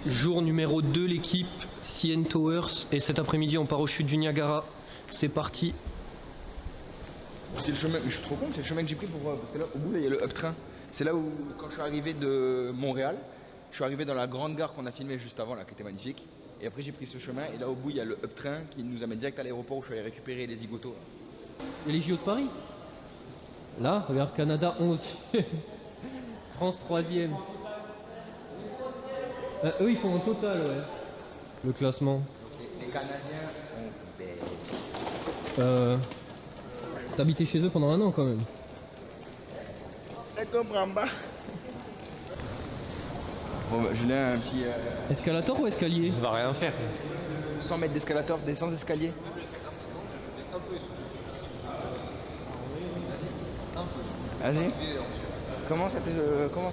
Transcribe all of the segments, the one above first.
Jour numéro 2, l'équipe CN Towers. Et cet après-midi, on part aux chutes du Niagara. C'est parti. C'est le chemin, mais je suis trop con, c'est le chemin que j'ai pris pour. Parce que là, au bout, là, il y a le Up Train. C'est là où, quand je suis arrivé de Montréal, je suis arrivé dans la grande gare qu'on a filmée juste avant, là, qui était magnifique. Et après, j'ai pris ce chemin, et là, au bout, il y a le Up Train qui nous amène direct à l'aéroport où je suis allé récupérer les zigotos. Et les JO de Paris. Là, regarde, Canada 11. France 3ème. Eux, ils font en total, ouais. Le classement. Les Canadiens ont. T'as habité chez eux pendant un an quand même. Je comprends pas. Bon, bah, Julien, un petit. Escalator ou escalier? Ça va rien faire. 100 mètres d'escalator, des 100 escaliers. Vas-y. Comment ça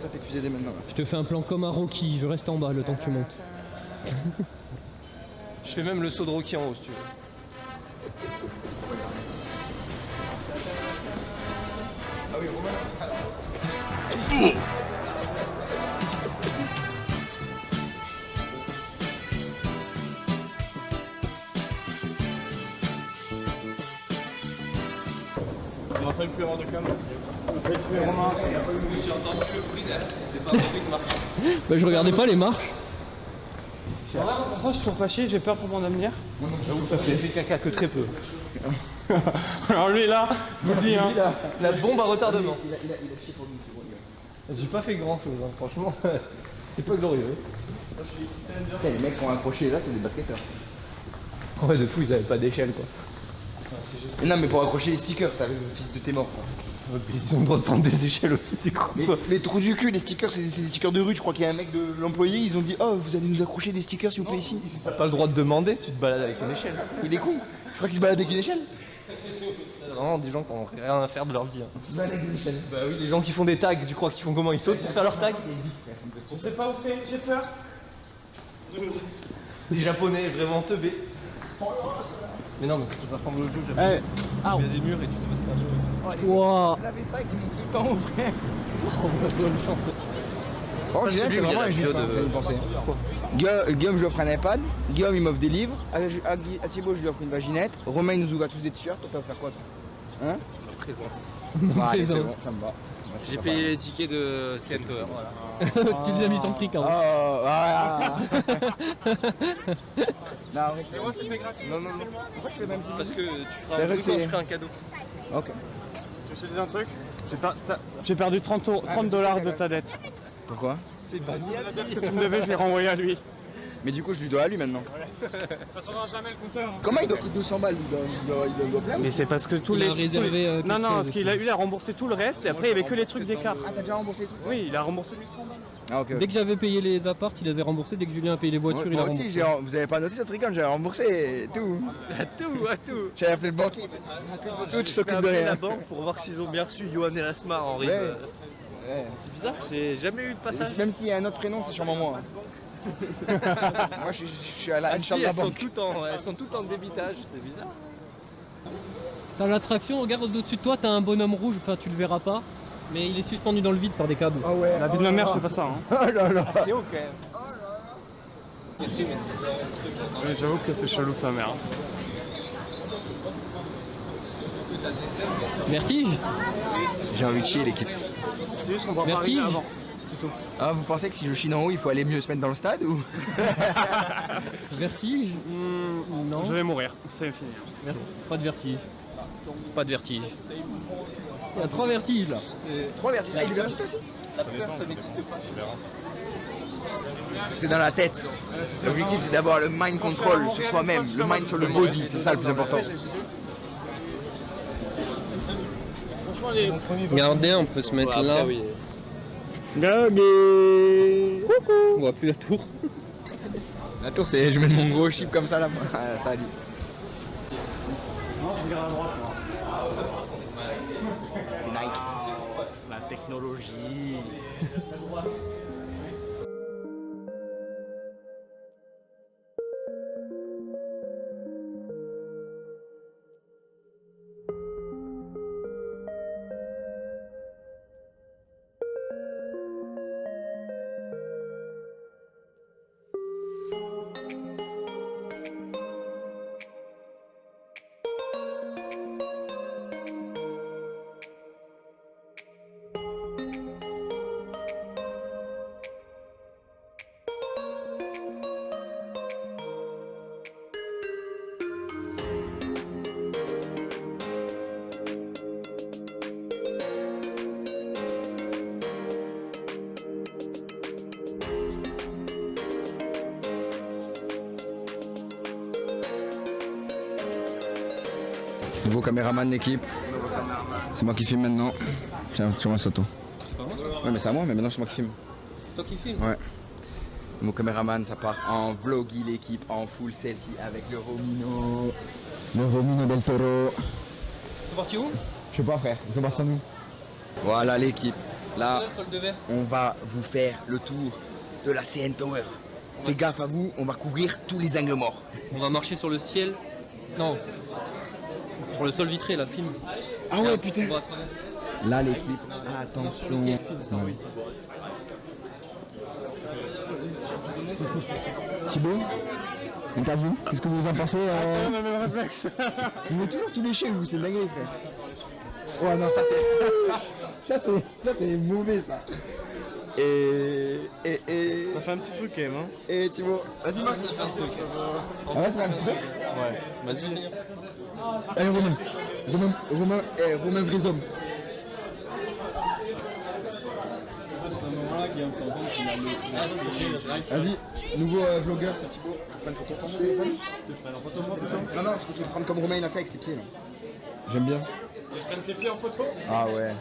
t'épuisait dès maintenant là? Je te fais un plan comme à Rocky, je reste en bas le temps que tu montes. Je fais même le saut de Rocky en haut si tu veux. Ah oui, Romain. On m'a fait plus avoir de cam. On m'a fait tuer Romain. J'ai entendu le bruit là, c'était pas un bruit de marche. Bah je regardais pas les marches. Pour ça, je suis toujours fâché, j'ai peur pour mon avenir. J'avoue, ça fait caca que très peu. Alors lui là, je vous le dis, hein. La bombe à retardement. Il a chié pour nous, c'est bon, il a. J'ai pas fait grand chose, hein. Franchement, c'était pas glorieux. Putain, les mecs qui ont accroché là, c'est des basketteurs. Ouais, de fou, ils avaient pas d'échelle quoi. Non, mais pour accrocher les stickers, t'avais le fils de tes morts. Quoi. Ouais, puis ils ont le droit de prendre des échelles aussi, t'es con. Mais les trous du cul, les stickers, c'est des stickers de rue. Je crois qu'il y a un mec de l'employé, ils ont dit oh, vous allez nous accrocher des stickers s'il vous plaît ici. T'as pas le droit de demander, tu te balades avec une échelle. Il est con. Je crois qu'il se balade avec une échelle. C'est vraiment des gens qui ont rien à faire de leur vie. Hein. Il se balade avec une échelle. Bah oui, les gens qui font des tags, tu crois qu'ils font comment? Ils sautent pour faire leur tag? Je sais pas où c'est, j'ai peur. Les japonais vraiment teubés. Mais non, mais ça ressemble au jeu japonais. Ah, Il y a des murs et tu sais pas si c'est un jeu. Wouah. Il avait ça qui monte tout le temps, frère. Bonne chance. Oh, Julien, t'es vraiment un juif, hein, j'allais y penser. Guillaume, je lui offre un iPad. Guillaume, il m'offre des livres. À Thibaut, je lui offre une vaginette. Romain, il nous ouvre à tous des t-shirts. Toi, t'as offert quoi, toi? Hein? Ma présence. Bah, allez, c'est bon, ça me va. J'ai payé les tickets de CN Tower. Voilà. Tu les as mis sur le prix quand même. Oh, voilà. Non, arrête. moi c'est fait gratuit. Non. Pourquoi tu fais même Parce que tu feras C'est un vrai truc que quand c'est- je ferai un cadeau. Ok. Tu veux te dire un truc? J'ai perdu 30 $ de ta dette. Pourquoi? C'est La dette que tu me devais, je l'ai renvoyée à lui. Mais du coup, je lui dois à lui maintenant. Ça changera jamais le compteur. hein. Comment il doit coûter 200 balles? Il doit plein? Mais c'est parce que tous Il les. a réservé, non, quelque non, chose parce qu'il a, lui, il a remboursé tout le reste et après il y avait que les trucs d'écart. Ah, t'as déjà remboursé tout? Oui, il a remboursé 800 balles. Ah, ok. Dès que j'avais payé les apparts, il avait remboursé. Dès que Julien a payé les voitures, il a Moi remboursé. aussi, vous avez pas noté cette rigole, j'avais remboursé tout. À tout. J'avais appelé le banquier. Tout, tu s'occupes de rien. la banque pour voir s'ils ont bien reçu Johan et Lasmar en rive. Ouais. Ouais. C'est bizarre, j'ai jamais eu de passage. Même s'il y a un autre prénom, c'est sûrement moi. Moi, je suis à la Ah haine si, de la elles sont banque. toutes en débitage, c'est bizarre. T'as l'attraction, regarde au-dessus de toi, t'as un bonhomme rouge, enfin tu le verras pas. Mais il est suspendu dans le vide par des câbles. Ah ouais. La vie de ma mère, je fais pas ça. Hein. Oh là là. C'est haut quand même. Oui, j'avoue que c'est chelou sa mère. Vertige. J'ai envie de chier l'équipe. C'est juste qu'on va pas Vertige. arriver avant. C'est tout. Ah, vous pensez que si je chine en haut, il faut aller mieux se mettre dans le stade ou? Vertige. Non. Je vais mourir, c'est fini. Pas de vertige. Pas de vertige. Il y a 3 vertiges là. Trois vertiges. Ah, il est vertige aussi? La peur, ça n'existe pas. Parce que c'est dans la tête. L'objectif, c'est d'avoir le mind control sur soi-même, le mind sur le body, c'est ça le plus important. Franchement, les. Regardez, on peut se mettre là. Oui. On voit plus la tour. La tour, c'est je mets mon gros chip comme ça là. Ah, salut. Non, je regarde à droite. moi. C'est Nike. La technologie. Nouveau caméraman de l'équipe. C'est moi qui filme maintenant. Tiens, moi Sato. C'est pas moi ça. Ouais, mais c'est à moi, mais maintenant c'est moi qui filme. C'est toi qui filmes. Ouais. Mon caméraman, ça part en vloggy l'équipe, en full selfie avec le Romino. Le Romino del Toro. C'est parti où? Je sais pas frère, ils sont pas sans nous. Voilà l'équipe. Là, Le sol de verre. on va vous faire le tour de la CN Tower. Faites gaffe à vous, on va couvrir tous les angles morts. On va marcher sur le ciel. Non. Sur le sol vitré, la film. Ah ouais putain. On va à travers. Là l'équipe, Non, sur le attention. ciel, film, ça, oui. Thibaut, interview, qu'est-ce que vous en pensez On a le même réflexe. Vous êtes toujours tous les chez vous, c'est dingue frère. Ouais non ça c'est. ça c'est mauvais ça. Et. Ça fait un petit truc quand même, hein. Et Thibaut. Vas-y Max. C'est un truc. Ah ouais c'est un petit truc. Ouais. Vas-y. Allez Romain Brissom. Vas-y, nouveau vlogueur, c'est Thibaut. Je prends une photo. Prends mon téléphone. Non, non, parce que je vais prendre comme Romain il a fait avec ses pieds là. J'aime bien. Je prenne tes pieds en photo. Ah ouais.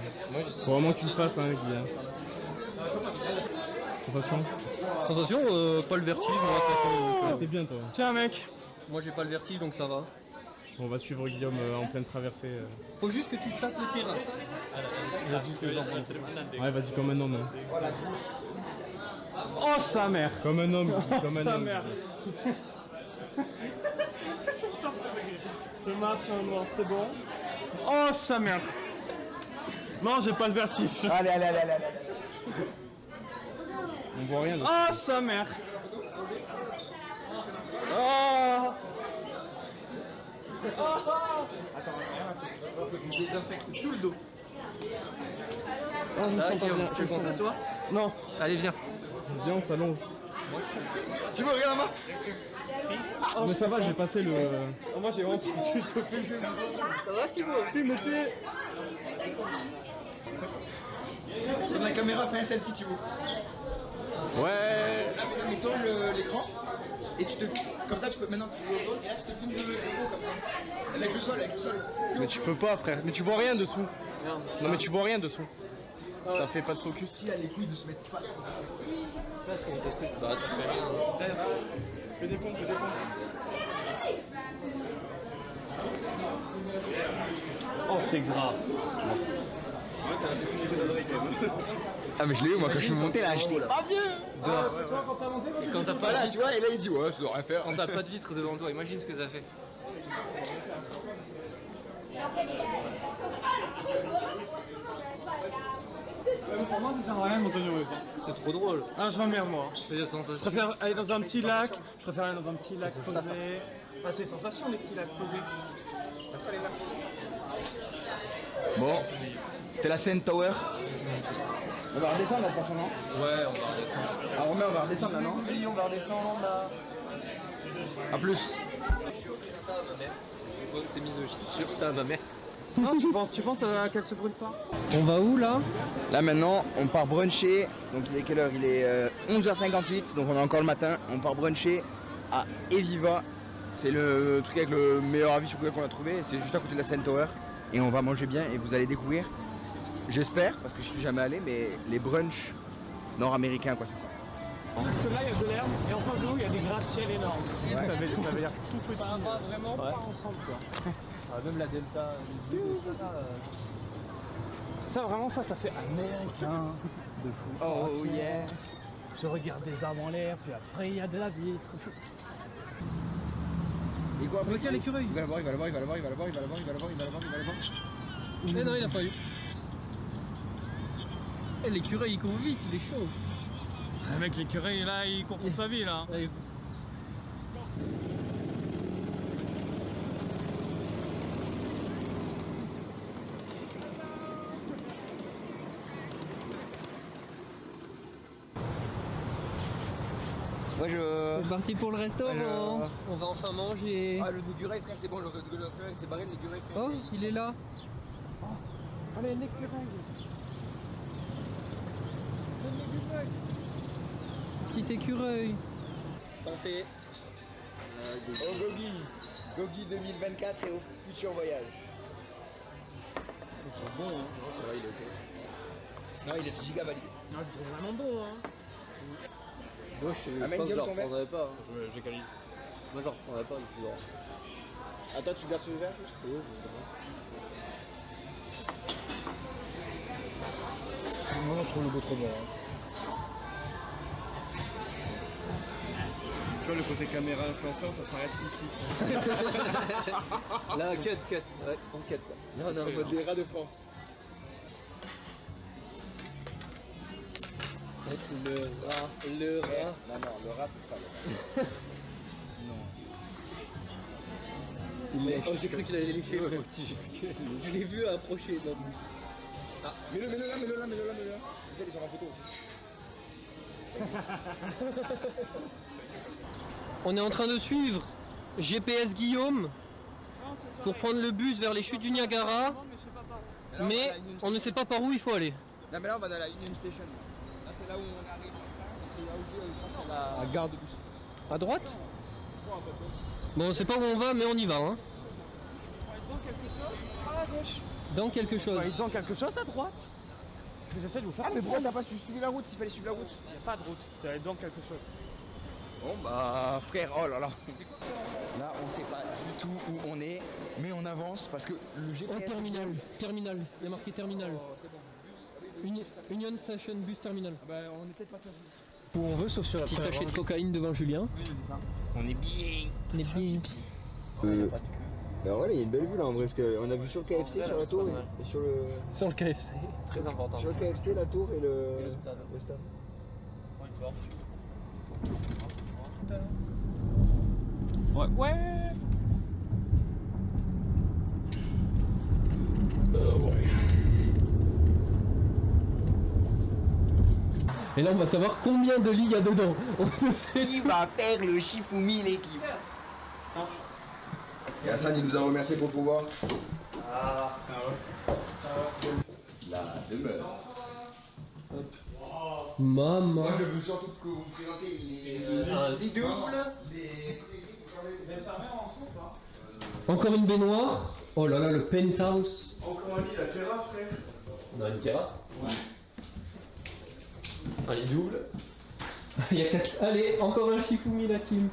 Faut vraiment que tu le fasses, hein, Guillaume. Sensation. Sensation, pas le vertige, moi ça sent. T'es bien toi. Tiens mec. Moi j'ai pas le vertige donc ça va. On va suivre Guillaume en pleine traversée. Faut juste que tu tâtes le terrain. Ouais, vas-y comme un homme. Hein. Oh sa mère. Comme un homme. Comme un homme. Mère. Le masque noir, c'est bon. Oh sa mère. Non, j'ai pas le vertige. Allez. On voit rien. Oh sa mère. Oh. Je désinfecte tout le dos. Oh, je me sens pas bien. Tu veux qu'on s'assoit? Non. Allez viens. Viens, on s'allonge. Thibaut, regarde là-bas. Mais ça va, j'ai passé le. Oh, moi j'ai honte. Ça va Thibaut? Fume mes pieds. Sur la caméra, fais un selfie Thibaut. Ouais. Là, mais tourne l'écran. Et tu te. Comme ça, tu peux. Maintenant, tu le tournes et là, tu te filmes le haut comme ça. Avec le sol. Mais tu peux pas, frère. Mais tu vois rien dessous. Non, mais tu vois rien dessous. Ça fait pas de focus. Qui a les couilles de se mettre face? Parce qu'on teste. Bah ça fait rien. Fais des pompes, Oh, c'est grave. Ah, mais je l'ai eu moi quand je suis monté là, j'étais pas bien. Dehors. Quand t'as monté, Quand t'as pas Voilà, de tu vitre, vois, et là il dit ouais, je dois rien faire. quand t'as pas de vitre devant toi, imagine ce que ça fait. Pour moi, ça sert à rien de monter russe. C'est trop drôle. Ah, je m'emmerde moi. C'est des sensations. Je préfère aller dans un petit lac. Je préfère aller dans un petit lac posé. Ah, c'est sensation les petits lacs posés. Bon, c'était la CN Tower. On va redescendre là, de toute façon, non? Ouais, on va redescendre. Ah, Romain, on va redescendre là, non? Oui, on va redescendre là. A plus. Ça, ma mère. C'est misogyne. Sur ça, ma mère. Non, tu penses qu'elle se brûle pas? On va où là? Là maintenant, on part bruncher. Donc il est quelle heure? Il est 11h58, donc on est encore le matin. On part bruncher à Eviva. C'est le truc avec le meilleur avis sur Google qu'on a trouvé. C'est juste à côté de la CN Tower. Et on va manger bien et vous allez découvrir, j'espère, parce que je suis jamais allé, mais les brunchs nord-américains, quoi, c'est ça. Parce que là, il y a de l'herbe et en face de nous, il y a des gratte-ciel énormes. Ouais. Ça veut dire tout petit. Ça va vraiment pas ensemble, quoi. Même la Delta. Ça, vraiment, ça fait américain de fou. Oh yeah. Je regarde des arbres en l'air, puis après, il y a de la vitre. Et quoi après? Tiens l'écureuil. Il va l'avoir. Eh non, il a pas eu. Eh, l'écureuil il court vite, il est chaud. Le mec, l'écureuil, là, il court pour sa vie, là. Allez. Ouais, C'est parti pour le restaurant. On va enfin manger. Ah, le Négureuil, frère, c'est bon, le frère, c'est barré, le Négureuil, frère. Oh, il est là. Allez, l'écureuil. Petit écureuil. Santé. Au Gogi 2024 et au futur voyage. C'est bon, hein. Non, ça va, il est ok. Non, il est giga validé. Non, je trouve vraiment bon, hein. Moi, je Amène pense que je Guillaume, ton verre. reprendrais pas. Hein. J'ai qualifié. Moi, je reprendrais pas, je suis dehors. Attends, tu gardes ce verre juste? Oui, je sais pas. Moi, je trouve le goût trop bon. Hein. Tu vois, le côté caméra influenceur, ça s'arrête ici. Là, cut. Ouais, on cut quoi. Non, on est en mode des rats de France. Le rat. Non, le rat, c'est ça, le rat. Oh, j'ai cru qu'il allait les lécher. Ouais, moi aussi, j'ai cru qu'il allait les lécher. Je l'ai vu approcher. Non. Mets-le là. Vous allez faire en photo aussi. On est en train de suivre GPS Guillaume pour prendre le bus vers les chutes du Niagara, mais on ne sait pas par où il faut aller. Non, mais là, on va dans la Union Station. Là, c'est là où on arrive en train. Et c'est là aussi, je pense, c'est la gare de bus. À droite? Bon, on sait pas où on va, mais on y va. Hein. Dans quelque chose à gauche. Dans quelque chose. Dans quelque chose à droite. Parce que j'essaie de vous faire. Ah, mais pourquoi t'as pas suivi la route s'il fallait suivre la route? Il n'y a pas de route, c'est dans quelque chose. Bon, bah, frère, oh là là. Là, on sait pas du tout où on est, mais on avance parce que le Oh, GPS. terminal. Il y a marqué terminal. Union Station Bus Terminal. Bah, on est peut-être pas perdu. Où on veut, sauf sur la Petit première sachet de rangée. cocaïne devant Julien. Oui, j'ai dit ça. On est bien. On est bien. Bah voilà, il y a une belle vue là en vrai, parce qu'on a vu sur le KFC, sur la tour et sur le. Sur le KFC, très important. Sur le KFC, la tour et le stade. Le stade. Ouais. Et là, on va savoir combien de lits il y a dedans. On ne sait Qui va faire le Shifumi l'équipe? Et Hassan il nous a remercié pour le pouvoir. Ah ouais. La demeure. Maman. je veux surtout que vous me présentez les Un lit double. Vous avez fermé en dessous ou pas? Encore une baignoire. Oh là là, le penthouse. Encore un lit, la terrasse, frère. On a une terrasse. Un lit double. Il y a 4. Allez, encore un Shifumi la team.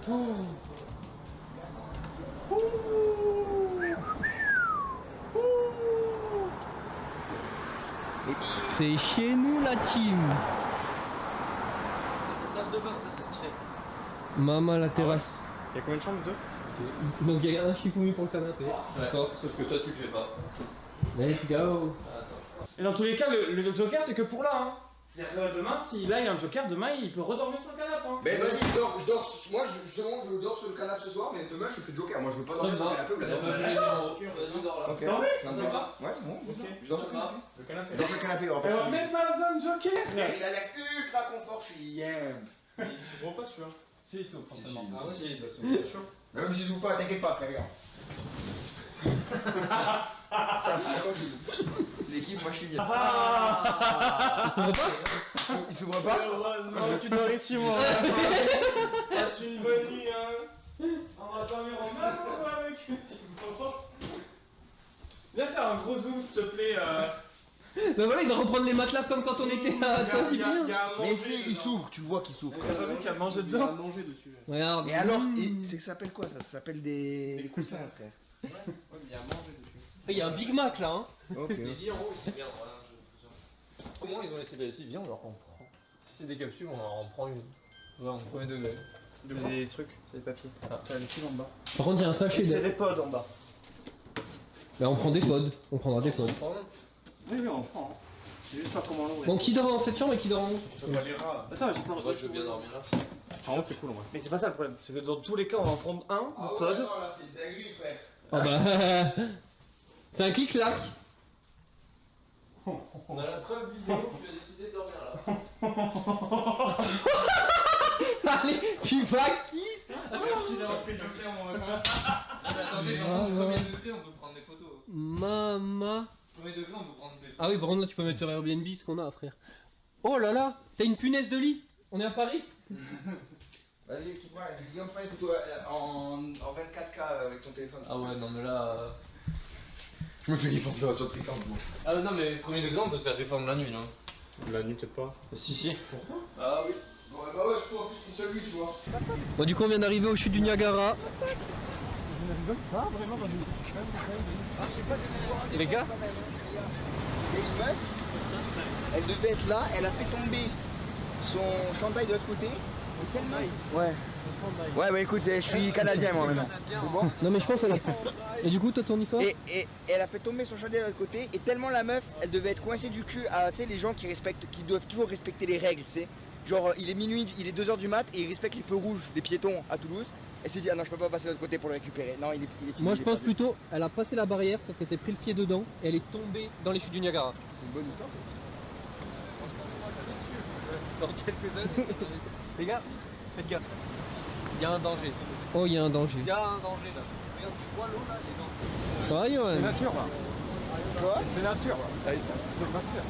C'est chez nous la team. C'est salle de bain, ça c'est stylé. Maman la terrasse. Il y a combien de chambres, deux? Donc il y a un Shifumi pour le canapé. D'accord. Sauf que toi tu le fais pas. Let's go. Et dans tous les cas, le joker, c'est que pour là, hein. C'est-à-dire que demain, si là il y a un joker, demain il peut redormir sur le canapé. Hein. Mais vas-y, je dors, moi je dors sur le canapé ce soir, mais demain je fais Joker. Moi je veux pas dormir sur le canapé ou la dormir. Vas-y, dors là. Ok. Dormez. Ça me va. Ouais, c'est bon, Ok. je dors sur le canapé. Le canapé. Je dors sur le canapé, on va Et on va pas même pas besoin de joker. frère, il a l'air ultra confort, je suis yam. Il s'ouvre pas, tu vois. Si, il s'ouvre forcément. Si, Ah ouais. si, il doit s'ouvrir, sûr. Même si j'ouvre pas, t'inquiète pas, frère. Ça passe quand je l'équipe, moi je suis bien. Il s'ouvre pas? Heureusement que tu dors ici, moi. As-tu une bonne nuit, hein? On va dormir en bas avec le petit moment. Viens faire un gros zoom, s'il te plaît. Bah voilà, il doit reprendre les matelas comme quand on était à Saint-Cyprien. Il y a à manger. Mais si, il s'ouvre, tu vois qu'il s'ouvre. T'as pas vu qu'il y a à manger dedans? manger dessus. Regarde. Et alors, ça s'appelle quoi ça? Ça s'appelle des coussins, frère. Ouais, mais il y a à manger dessus. Il y a un Big Mac là, hein. Ok. Les lits en haut, c'est bien. Voilà, au moins, ils ont laissé la lessive. Viens, on leur prend. Si c'est des capsules, on en prend une. Ouais, on premier degré. C'est des trucs, c'est des papiers. T'as la lessive en bas. Par contre, il y a un sachet C'est de. des pods en bas. Bah, on prend des pods. On prendra des pods. On prend un. Oui, on prend. Je sais juste pas comment l'ouvrir. Bon, qui dort dans cette chambre et qui dort en haut? Je vois les rats. Attends, j'ai pas Moi, je veux bien dormir là. Par contre, c'est cool en vrai. Mais c'est pas ça le problème. C'est que dans tous les cas, on va en prendre un de Ah ouais, pod. non, là c'est dinguerie, frère. Ah bah. C'est un clic-clac. On a la preuve vidéo que tu as décidé de dormir là. Allez, tu vas qui? Merci d'avoir pris le joker, mon gars. Mais attendez, Ah, au ouais. premier degré, on peut prendre des photos. Maman. Premier degré, on peut prendre des photos. Ah oui, par contre là tu peux mettre sur Airbnb ce qu'on a, frère. Oh là là, t'as une punaise de lit. On est à Paris? Vas-y, équipe-moi, Guillaume, prends une photo en 24K avec ton téléphone. Ah ouais, non mais là. Je me fais réformer sur le piquant. Ah non mais premier degré on peut se faire réformer la nuit non. La nuit peut-être pas. Si. Ah oui. Bon, bah ouais, je trouve en plus qu'une seule vue, tu vois. Bon, du coup, on vient d'arriver aux chutes du Niagara. Les gars. Il y a une meuf, elle devait être là, elle a fait tomber son chandail de l'autre côté. Ouais. Ouais, bah écoute, je suis canadien moi maintenant. C'est bon. Non, mais je pense qu'elle a. Et du coup, toi, ton histoire Et elle a fait tomber son chandail de l'autre côté et tellement la meuf, elle devait être coincée du cul à, tu sais, les gens qui respectent, qui doivent toujours respecter les règles, tu sais. Genre, il est minuit, il est 2h du mat et il respecte les feux rouges des piétons à Toulouse. Elle s'est dit, ah non, je peux pas passer de l'autre côté pour le récupérer. Non, il est fini, Moi, je il est pense perdu. plutôt, elle a passé la barrière, sauf qu'elle s'est pris le pied dedans et elle est tombée dans les chutes du Niagara. C'est une bonne histoire, ça. Dans quelques années. Les gars, faites gaffe. Il y a un danger. Oh, il y a un danger. Il y a un danger là. Regarde, tu vois l'eau là, les dangers. Ouais, ouais. C'est nature là. Quoi? C'est nature là. T'as vu ça? C'est nature.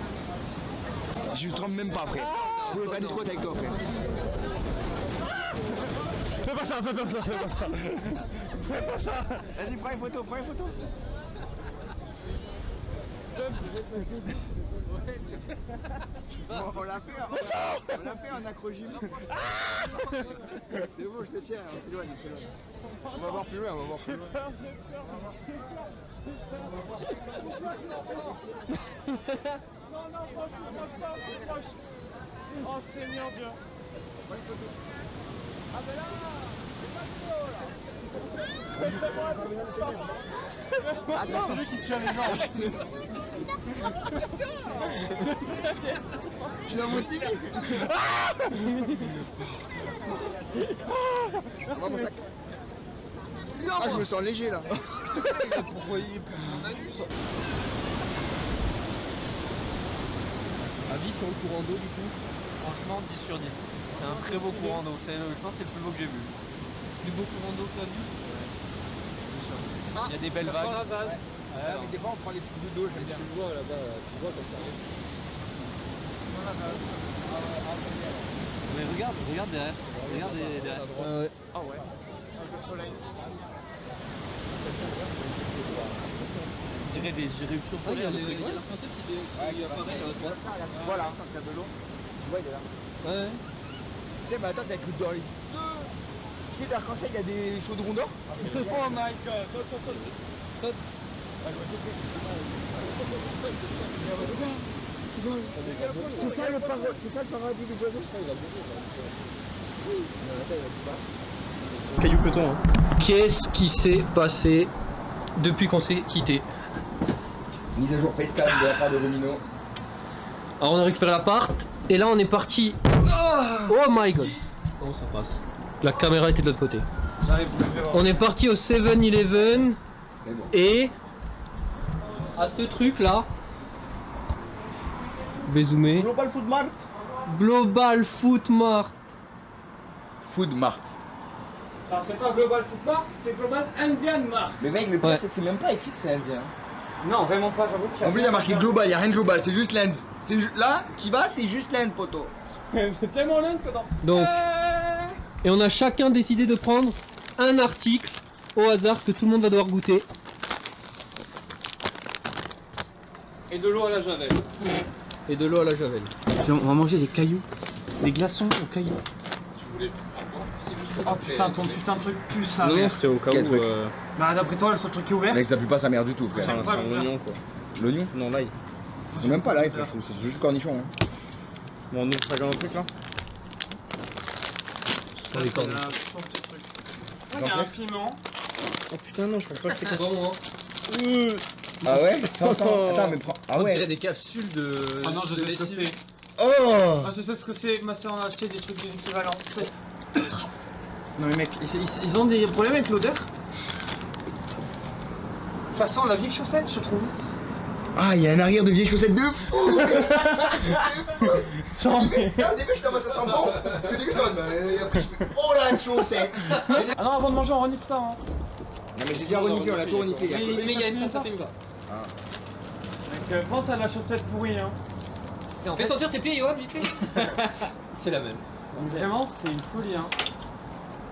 Je me trompe même pas, frère. Je pouvais faire du squat avec toi, frère. Fais pas ça, fais pas ça, fais pas ça. Fais pas ça. Vas-y, prends une photo, prends une photo. Bon, on l'a fait, on l'a fait en acrogym. C'est bon, je te tiens, on s'éloigne, on s'éloigne. On va voir plus loin, on va voir plus loin. Non, non, proche, proche. Oh Seigneur Dieu. Ah ben là, Attends, c'est lui qui tient les gens. je suis motivé. Ah, je me sens léger là. Avis sur le courant d'eau, du coup. Franchement, 10 sur 10. C'est un très beau courant d'eau. Je pense que c'est le plus beau que j'ai vu. Plus beau courant d'eau que t'as vu. 10 sur 10. Il y a des belles vagues. la base. Ah, mais des fois on prend des petites gouttes d'eau, j'aime bien. Tu le vois là-bas, tu vois comme ça arrive. Mais regarde derrière. Regarde derrière. Ouais. Ah ouais. Avec le soleil. On dirait des éruptions Ah, il y a solaires. le concept qui apparaît à droite. Tu vois là, tant qu'il y a de l'eau, tu vois il est là. Ouais. Tu sais, mais attends, ça coûte dans les deux. Tu sais, d'arc-en-ciel, il y a des chaudrons d'or. Oh my god, saute. C'est ça le paradis des oiseaux. Caillou coton. Qu'est-ce qui s'est passé depuis qu'on s'est quitté? Mise à jour FaceTime de la part de Romino. Alors on a récupéré l'appart et là on est parti. Oh my god. Comment ça passe? La caméra était de l'autre côté. J'arrive, vous pouvez voir. On est parti au 7-Eleven Mais bon. et à ce truc là. Je vais zoomer. Global Food Mart. Global Food Mart. Food Mart. Ça c'est pas Global Food Mart, c'est Global Indian Mart. Mais mec, le pire Ouais. c'est que c'est même pas écrit que c'est indien. Non, vraiment pas, j'avoue qu'il y a. En plus, il y a marqué global, il y a rien de global, c'est juste l'Inde. Là, tu vas, c'est juste l'Inde, poto. C'est tellement lent que dans. Donc, et on a chacun décidé de prendre un article au hasard que tout le monde va devoir goûter. Et de l'eau à la javel. Et de l'eau à la javel. On va manger des cailloux. Des glaçons aux cailloux. Oh putain, ton putain de truc pue ça. Non, merde. c'était au cas Quel où. truc Bah d'après toi, le seul truc qui est ouvert. Mec, ça pue pas sa mère du tout, C'est frère. un, pas le oignon quoi. L'oignon? Non, l'ail. C'est même pas l'ail, frère, je trouve, c'est juste cornichon. Hein. Bon, on ouvre chacun un truc là. Ça, les c'est cornes. la puissance de truc. Sans Il y a un chef piment. Oh putain, non, je pense pas que c'est C'est vraiment hein. Ah ouais? Attends, mais prends. Ah On dirait ouais? des capsules de. Ah non, je de sais ce que lessive. c'est. Oh! Ah, je sais ce que c'est. Ma soeur en a acheté des trucs équivalents. Non, mais mec, ils ont des problèmes avec l'odeur. Ça sent la vieille chaussette, je trouve. Ah, il y a un arrière de vieille chaussette de fou! Au début, je t'en mode ça sent bon. Au début, je t'en mode, et après, je fais oh la chaussette! Ah non, avant de manger, on renifle ça. Hein. Non, mais j'ai déjà reniflé, on a tout reniflé. Mais- Mais il y a une ça fait une glace. Donc, pense à la chaussette pourrie. Hein. Fais sortir tes pieds, Johan, vite fait. C'est la même. Vraiment, c'est une folie. Hein.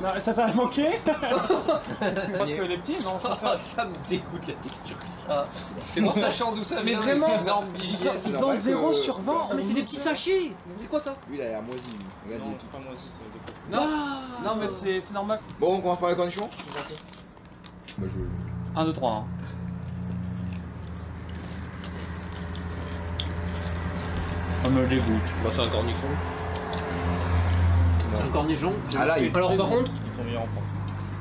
Non, ça t'a manqué? Pas que les petits, non, je Ah, préfère. ça me dégoûte la texture que ça. C'est bon, sachant d'où ça Mais vient. vraiment, les énormes Ils digiènes. ont normal 0 que- sur 20. Ah mais c'est des petits sachets. C'est quoi ça? Lui, il a l'air moisi. Regarde, il est tout- c'est pas moi aussi, c'est des fois. Non, Ah. non, mais c'est normal. Bon, on commence par les cornichons. Bah, je... 1, 2, 3. Ça me dégoûte. Bah c'est un cornichon. C'est un cornichon. Ah là, il- Alors par contre, Ils sont meilleurs en France.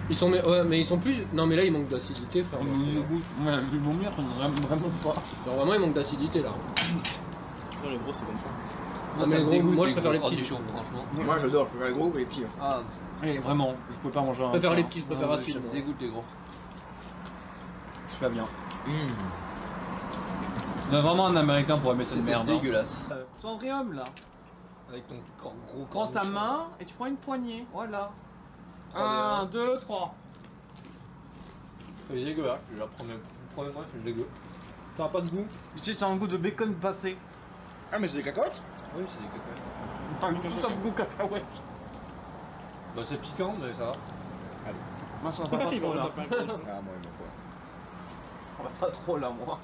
ils sont ouais, mais ils sont plus. Non mais là il manque d'acidité frère. Ça me dégoûte. Ouais, je vais vomir, vraiment pas. Alors vraiment il manque d'acidité là. Non, les gros, c'est comme ça. Ah, mais ça les me gros, dégoûte, moi, je les préfère les gros petits. cornichons, franchement. Moi, j'adore. Je préfère les gros ou les petits. hein. Ah, Et vraiment, je peux pas manger un. Je préfère les petits, je préfère non, acide. ça me dégoûte les gros. Je fais bien. Mmh. Il y a vraiment un américain pour aimer cette C'était merde. dégueulasse. Cendrium là. Avec ton corps gros Prends ta cornichon. main et tu prends une poignée. Voilà. 3, 1, 2, 3. C'est dégueulasse. Je la promets moi, c'est dégueu. Ça a pas de goût. Tu sais, ça a un goût de bacon passé. Ah, mais c'est des cacahuètes. Oui, c'est des cacahuètes. Tout ça goût cacahuète. Bah, c'est piquant, mais ça va. Moi, ça va pas Il va trop là. en taper un cornichon. Ah, moi, il m'en faut. Ça va pas trop là, moi.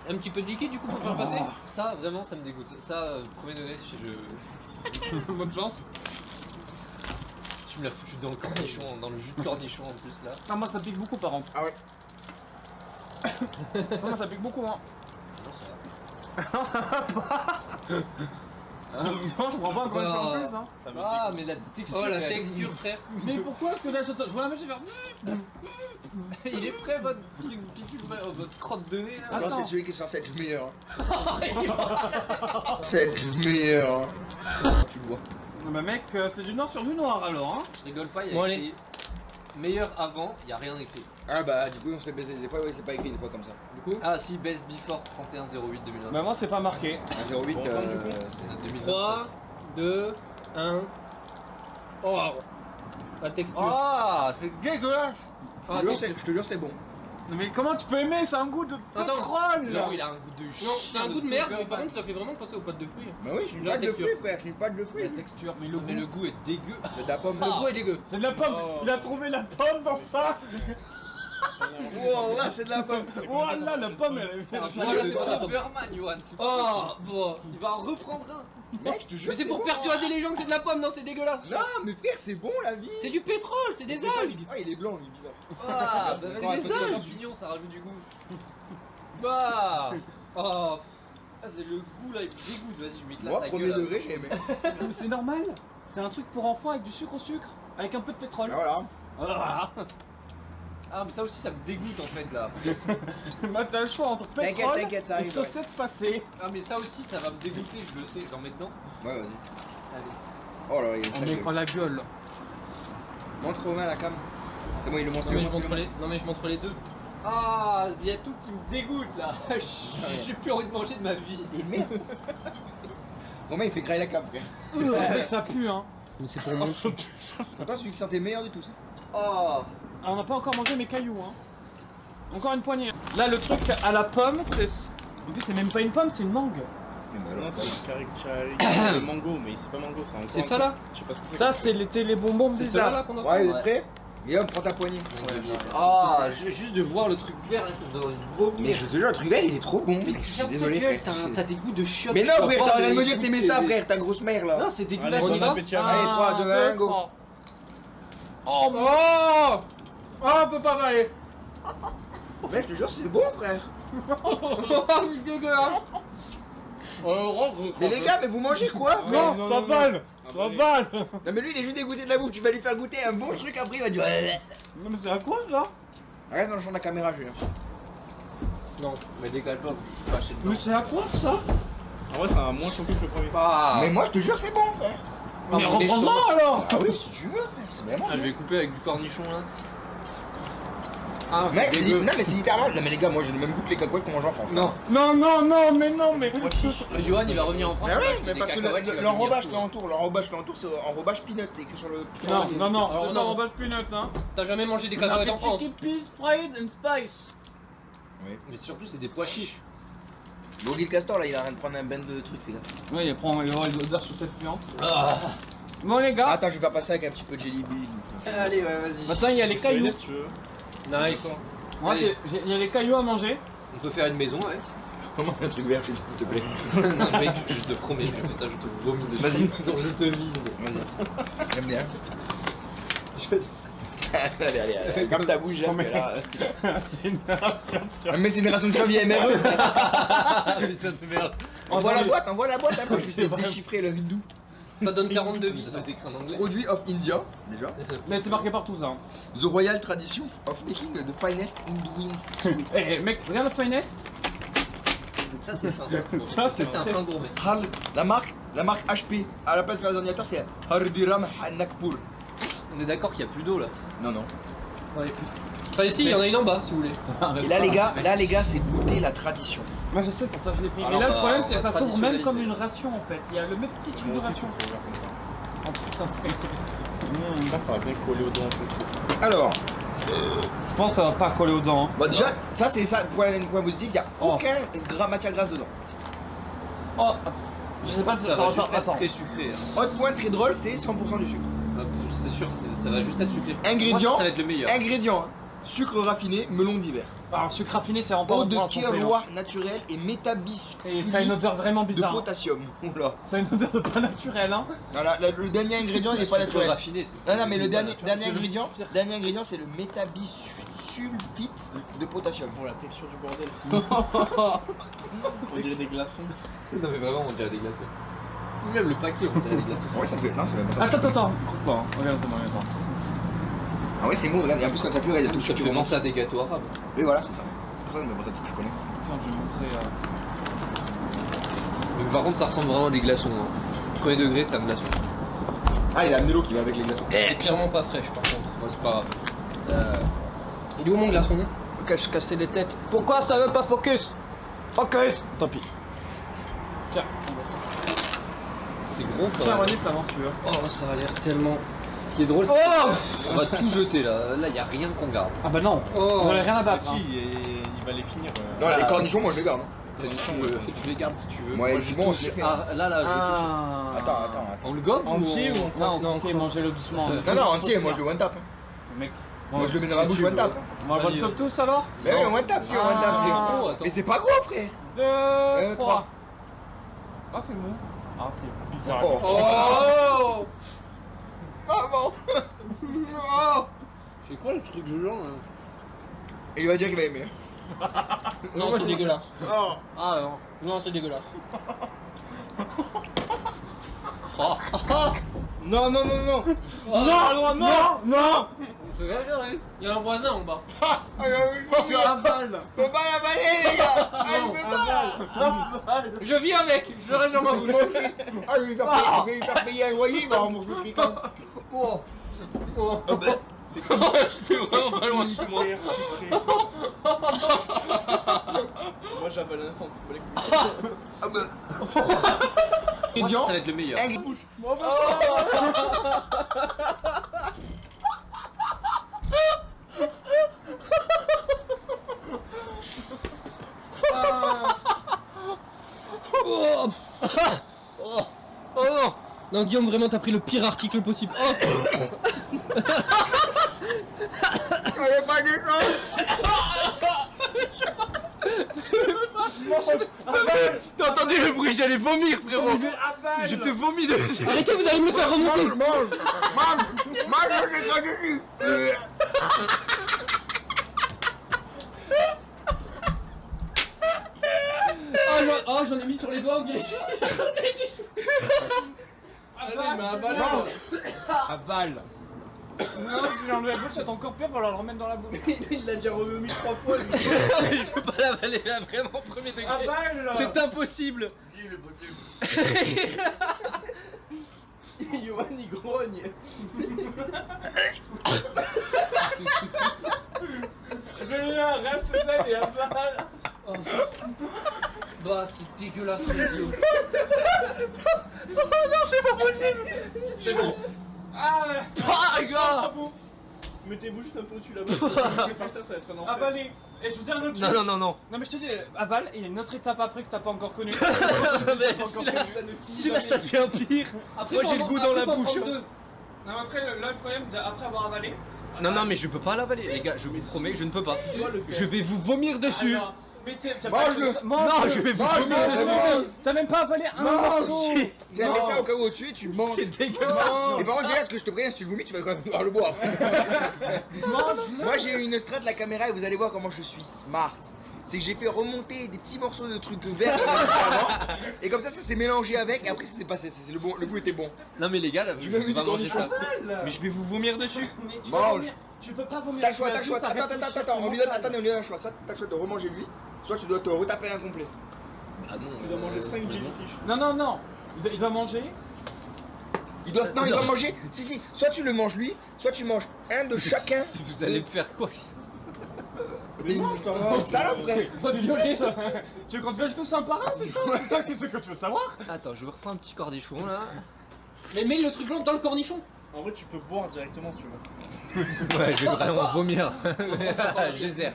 Un petit peu de liquide du coup pour faire passer. Ça, vraiment, ça me dégoûte. Ça, premier degré, je... Bonne chance. Tu me l'as foutu dans le cornichon, dans le jus de cornichon en plus là. Ah, moi, ça pique beaucoup par contre. Ah ouais. Moi, ça pique beaucoup, hein. Non, ça va. Non, je prends pas un cornichon en plus, hein. Ça me Ah, mais la texture. Oh la elle- texture frère. Mais pourquoi est-ce que là, je vois la magie faire. Il est prêt votre truc piqûre, votre crotte de nez là. Non, Attends. c'est celui qui est censé être le meilleur. C'est être le meilleur. Tu le vois. Bah, mec, c'est du noir sur du noir alors, hein. Je rigole pas, il y Bon, a allez. écrit meilleur avant, il y a rien écrit. Ah, bah, du coup, on se fait baiser. Des fois, ouais, c'est pas écrit, des fois comme ça. Du coup. Ah si, best before 31/08/2020. Bah, moi, c'est pas marqué. Un 08, Bon, du coup. C'est 2027. 3, 2, 1. Oh la texture. Ah, c'est dégueulasse. Ah, je te jure, c'est bon. Mais comment tu peux aimer? C'est un goût de Attends. pétrole Non, il a un goût de chien. Non, c'est un goût de merde, mais par contre ça fait vraiment penser aux pâtes de fruits. Bah oui, je suis une La pâte de texture. fruits, frère. Je suis une pâte de La fruits. texture, Mais mais le goût est dégueu. C'est de la pomme. Le goût est dégueu. C'est de la pomme. Oh. Il a trouvé la pomme dans ça. Oh, là, c'est de la pomme. Voilà, la pomme, elle est Voilà, Voilà, c'est c'est pas pas Doberman, Johan. c'est pas Oh possible. bon. Il va en reprendre un. Mec, je te jure. Mais c'est pour bon. persuader les gens que c'est de la pomme, non c'est dégueulasse. Non, mais frère, c'est bon la vie. C'est du pétrole, c'est des algues. Ah, il est blanc, il est bizarre. Ah, bah C'est vas-y, des c'est des algues. champignons, ça rajoute du goût. Bah. Oh. Ah, c'est le goût là, il me dégoûte. Vas-y, je m'éclate Moi, la premier gueule. degré, j'ai aimé. Mais c'est normal. C'est un truc pour enfants avec du sucre au sucre. Avec un peu de pétrole. Voilà. Ah. Ah, mais ça aussi, ça me dégoûte en fait là. Bah, t'as le choix entre T'inquiète, pétrole t'inquiète, ça et arrive. Ouais, chaussettes passées. Ah, mais ça aussi, ça va me dégoûter, je le sais, j'en mets dedans. vas-y. Allez. Oh là, il y a une On sale est gueule. dans la gueule. Montre Romain la cam. C'est bon, il le montre. Non il mais le je montre, montre il le les. Non mais je montre les deux. Ah, il y a tout qui me dégoûte là. J'ai plus envie de manger de ma vie. montre. Et merde. Romain, il fait grailler la cam, frère. Mec, ça pue, hein. Mais c'est pour moi. Pourtant, celui qui sentait meilleur du tout, ça. Oh. Ah, on n'a pas encore mangé mes cailloux, hein. Encore une poignée. Là, le truc à la pomme, c'est. En plus, c'est même pas une pomme, c'est une mangue. Non, c'est le mango, mais c'est pas mango, c'est encore C'est un ça, truc. là Je sais pas ce que c'est. Ça, c'est les bonbons C'est ceux-là là bizarres. qu'on a Ouais, pris. vous êtes prêts Guillaume, prends ta poignée. Ah, juste de voir le truc vert là, ça me donne envie de vomir. Mais je te jure, le truc vert, il est trop bon. Mais Je tu suis fermes ta désolé, gueule, frère. t'as des goûts de chiottes. Mais non, tu vas frère, pas t'as rien de me les dire que t'aimais goûter, ça, mais- frère, ta grosse mère là. Non, c'est dégueulasse. On y va appétit à Allez, manger. 3, 2, 1, go. Oh, oh, on peut pas avaler. Mec, je te jure, c'est bon, frère. Oh mais dégueulasse. Mais les gars, mais vous mangez quoi, frère? Non, ça vale. Ça vale. Non, mais lui, il est juste dégoûté de la bouffe. Tu vas lui faire goûter un bon truc après, il va dire. Non, mais c'est à quoi, là? Reste dans le champ de la caméra, Julien. Non. Mais décale-toi, je suis fâché dedans. Mais c'est à quoi, ça? En vrai, c'est un moins champion que le premier. Ah. Mais moi, je te jure, c'est bon, frère. Ah, Mais mais reprends-en alors. Ah oui, si tu veux, frère, c'est vraiment. Ah, je vais couper avec du cornichon là. Ah, Mec, dégueu. non, mais c'est littéralement. Non, mais les gars, moi, j'ai le même goût que les cacahuètes qu'on mange en France. Non. Non, mais. Johan il va revenir en France. Ah il va oui, acheter mais des parce que cacahuètes, il va l'enrobage devenir qui l'entoure, c'est enrobage peanut, c'est écrit sur le. Non, Alors, c'est non. pas en bas de peanut, hein. T'as jamais mangé des cacahuètes en France? Chicken peas fried and spice. Mais surtout c'est des pois chiches. Bourguil Castor, là, il a rien de prendre un ben de trucs, là. Ouais, il va avoir les odeurs sur cette plante. Ah. Bon les gars, Attends, je vais faire passer avec un petit peu de jelly bean. Allez, ouais, vas-y. maintenant il y a les cailloux. Si tu veux. Nice. Moi, Allez. il y a les cailloux à manger. On peut faire une maison avec. Comment un truc vert, s'il te plaît. Non mec, je te promets, je fais ça, je te vomis dessus. Vas-y. Donc je te vise. Vas-y. J'aime bien. Allez, allez, comme ta bouche, parce que là. C'est une narration sur. Mais c'est une ration de survie MRE. Putain de merde. Envoie la boîte après, je vais déchiffrer le hindou. Ça donne 42 vies, ça doit être écrit en anglais. Produit of India, déjà. Mais c'est marqué partout ça. The Royal Tradition of making the finest Hindouin sweet. Eh mec, regarde le finest. Ça c'est fin. Ça, c'est un fin gourmet. La marque HP, à la place de faire les ordinateurs, c'est Hardiram Nagpur. On est d'accord qu'il n'y a plus d'eau là. Non, non. Ouais, putain. Enfin, ici, il y en a une en bas, si vous voulez. Et là, les gars, c'est goûter la tradition. Moi je sais, c'est pour ça que je l'ai pris. Alors, Mais là le bah, problème on c'est que va ça s'ouvre même comme traditionnaliser. une ration en fait. Il y a le même petit tube de Moi aussi, ration. ça s'ouvre comme ça. Oh putain, c'est. Ça va bien coller aux dents un peu. Alors, Je pense que ça va pas coller aux dents. bah déjà, ça c'est ça, point positif, il n'y a Oh. aucun matière grasse dedans. Oh, je sais pas si Ça va juste être attends. très sucré. Hein. Autre point très drôle, c'est 100% du sucre. Bah, c'est sûr, ça va juste être sucré. Ingrédients. Moi, ça va être le meilleur. Ingrédients, hein. Sucre raffiné, melon d'hiver. Alors sucre raffiné c'est vraiment pas Eau bon de pour la santé, hein. quinoa naturel et métabisulfite Et ça a une odeur vraiment de bizarre. potassium. Oula. Ça a une odeur de pas naturelle hein. Non, le dernier ingrédient, il n'est pas Sucre naturel. raffiné. Non, non, mais le c'est dernier, pas dernier C'est le ingrédient, pire. c'est le métabisulfite de potassium. Pour la texture du bordel. On dirait des glaçons. Non mais vraiment on dirait des glaçons. Même le paquet on dirait des glaçons. Ouais, ça peut. Non, ça fait pas ça. Attends, croque pas. Hein. Regarde ça, regarde ça. Ah ouais, c'est mou, regarde. Et en plus, quand t'as plus, regarde, il y a tout Ça ce te que tu fait remontes. penser à des gâteaux arabes. Oui, voilà, c'est ça. C'est pour ça que je connais. Tiens, je vais montrer. Mais par contre ça ressemble vraiment à des glaçons. Hein. Premier degré c'est un glaçon. Ah, il a amené l'eau qui va avec les glaçons. C'est clairement pas fraîche, par contre. Moi c'est pas grave. Il est où mon glaçon? Je cassais les têtes. Pourquoi ça veut pas focus? Focus. Tant pis. Tiens, on va se. C'est gros Tiens, frère. Ronnie, t'avances tu veux. Oh, ça a l'air tellement. Ce qui est drôle c'est Oh qu'on va tout jeter là. Là y a rien qu'on garde. Ah bah non, Oh. on a rien à Ah battre. si, hein. il va les finir. Non, les cornichons, moi je les garde. Hein. Tu les gardes si tu veux. Moi, les je timons, on touche. se les fait. Ah, là je les touche. Ah. Attends. On le gobe Entier ou on... non, non, ok, croque. mangez-le doucement. Non, non, entier, moi je le one tap. Mec. Moi je le mets dans la bouche one tap. On va le Vas-y, top tous alors? Mais oui, one tap, si, one tap, Ah. c'est gros, gros. attends. Mais c'est pas gros, frère. 2, 3. trois. Ah, c'est mou. Ah, c'est bizarre. Oh. Oh Maman. C'est quoi le truc de genre là? Et il va dire qu'il va aimer. Non, c'est dégueulasse. Oh. Ah non, non, c'est dégueulasse. Non, non, non, non. Oh, Non, non, non. Il y a un voisin en bas. Ah, oui, Tu avales. Je peux pas la balayer, les gars. Ah, je peux pas. Je vis avec, je reste dans ma bouche. Ah, je vais lui faire payer un loyer, il va rembourser le fric. Oh. Oh. Ah, bah, J'étais vraiment pas loin de chez moi. Moi j'avale l'instant. ah, bah. Moi, Ingrédients. ça va être le meilleur. Oh. Oh. Oh non. Non Guillaume, vraiment t'as pris le pire article possible. Oh. J'avais pas des choses. T'as entendu le bruit, j'allais vomir frérot. Je te vomis dessus. Arrêtez, vous allez me faire remonter. Mange, je l'ai craqué dessus. Oh j'en ai mis sur les doigts on dirait. Avale. Non, tu l'as enlevé à la bouche, c'est encore pire, va le remettre dans la bouche. Il l'a déjà remis 3 fois. Je peux pas l'avaler là, vraiment premier degré. Avale. C'est impossible. Yoann il grogne. Julien, reste là et avale. Oh. Bah c'est dégueulasse les Guillaume. C'est bon. Ah, Ah gars. Mettez-vous juste un peu au-dessus là-bas. Par terre, ça va être un enfer. Avalez. Et je vous dis un autre Non, truc. non, non, non. Non mais je te dis, aval, il y a une autre étape après que t'as pas encore connue. Mais si là ça devient pire. Après, Moi faut j'ai le en- goût après, dans la faut en bouche. prendre deux. Non mais après, là le problème, après avoir avalé... Non, non, mais je peux pas l'avaler, les gars, je vous promets, je ne peux pas. Je vais vous vomir dessus. Alors, mais t'as Mange-le. pas... Non, je vais vous Mange-le. vomir Mange-le. dessus. T'as même pas avalé un Non, morceau. Tu as mis ça au cas où au-dessus et tu le manges. C'est dégueulasse. Et par contre, regarde ce que je te préviens, si tu le vomis, tu vas quand même devoir le boire. Mange-le. Moi j'ai eu une strat de la caméra et vous allez voir comment je suis smart. C'est que j'ai fait remonter des petits morceaux de trucs verts qu'on avait fait avant, et comme ça s'est mélangé avec et après c'était passé, le goût était bon. Non, mais les gars, là, je même vais mis pas du manger ça. Aval. Mais je vais vous vomir dessus. Mais tu vas Mange. vomir. Tu peux pas vomir. T'as le choix, tu t'as vas le choix, juste attends, réfléchir, attends, c'est on lui donne, mental. attendez, on lui donne un choix, soit t'as le choix de remanger lui, soit tu dois te retaper un complet. Ah non, Tu dois manger 5 jellyfish. Non, non, non. Il doit manger. Il doit manger, si, soit tu le manges lui, soit tu manges un de chacun. Vous allez me faire quoi? T'es une salope frère. Tu veux qu'on te viole tous un par un, c'est ça? C'est ça que tu veux savoir? Attends, je vais reprendre un petit cornichon là. Mais mets le truc blanc dans le cornichon. En vrai, tu peux boire directement si tu veux. Ouais, je vais vraiment vomir. Geyser.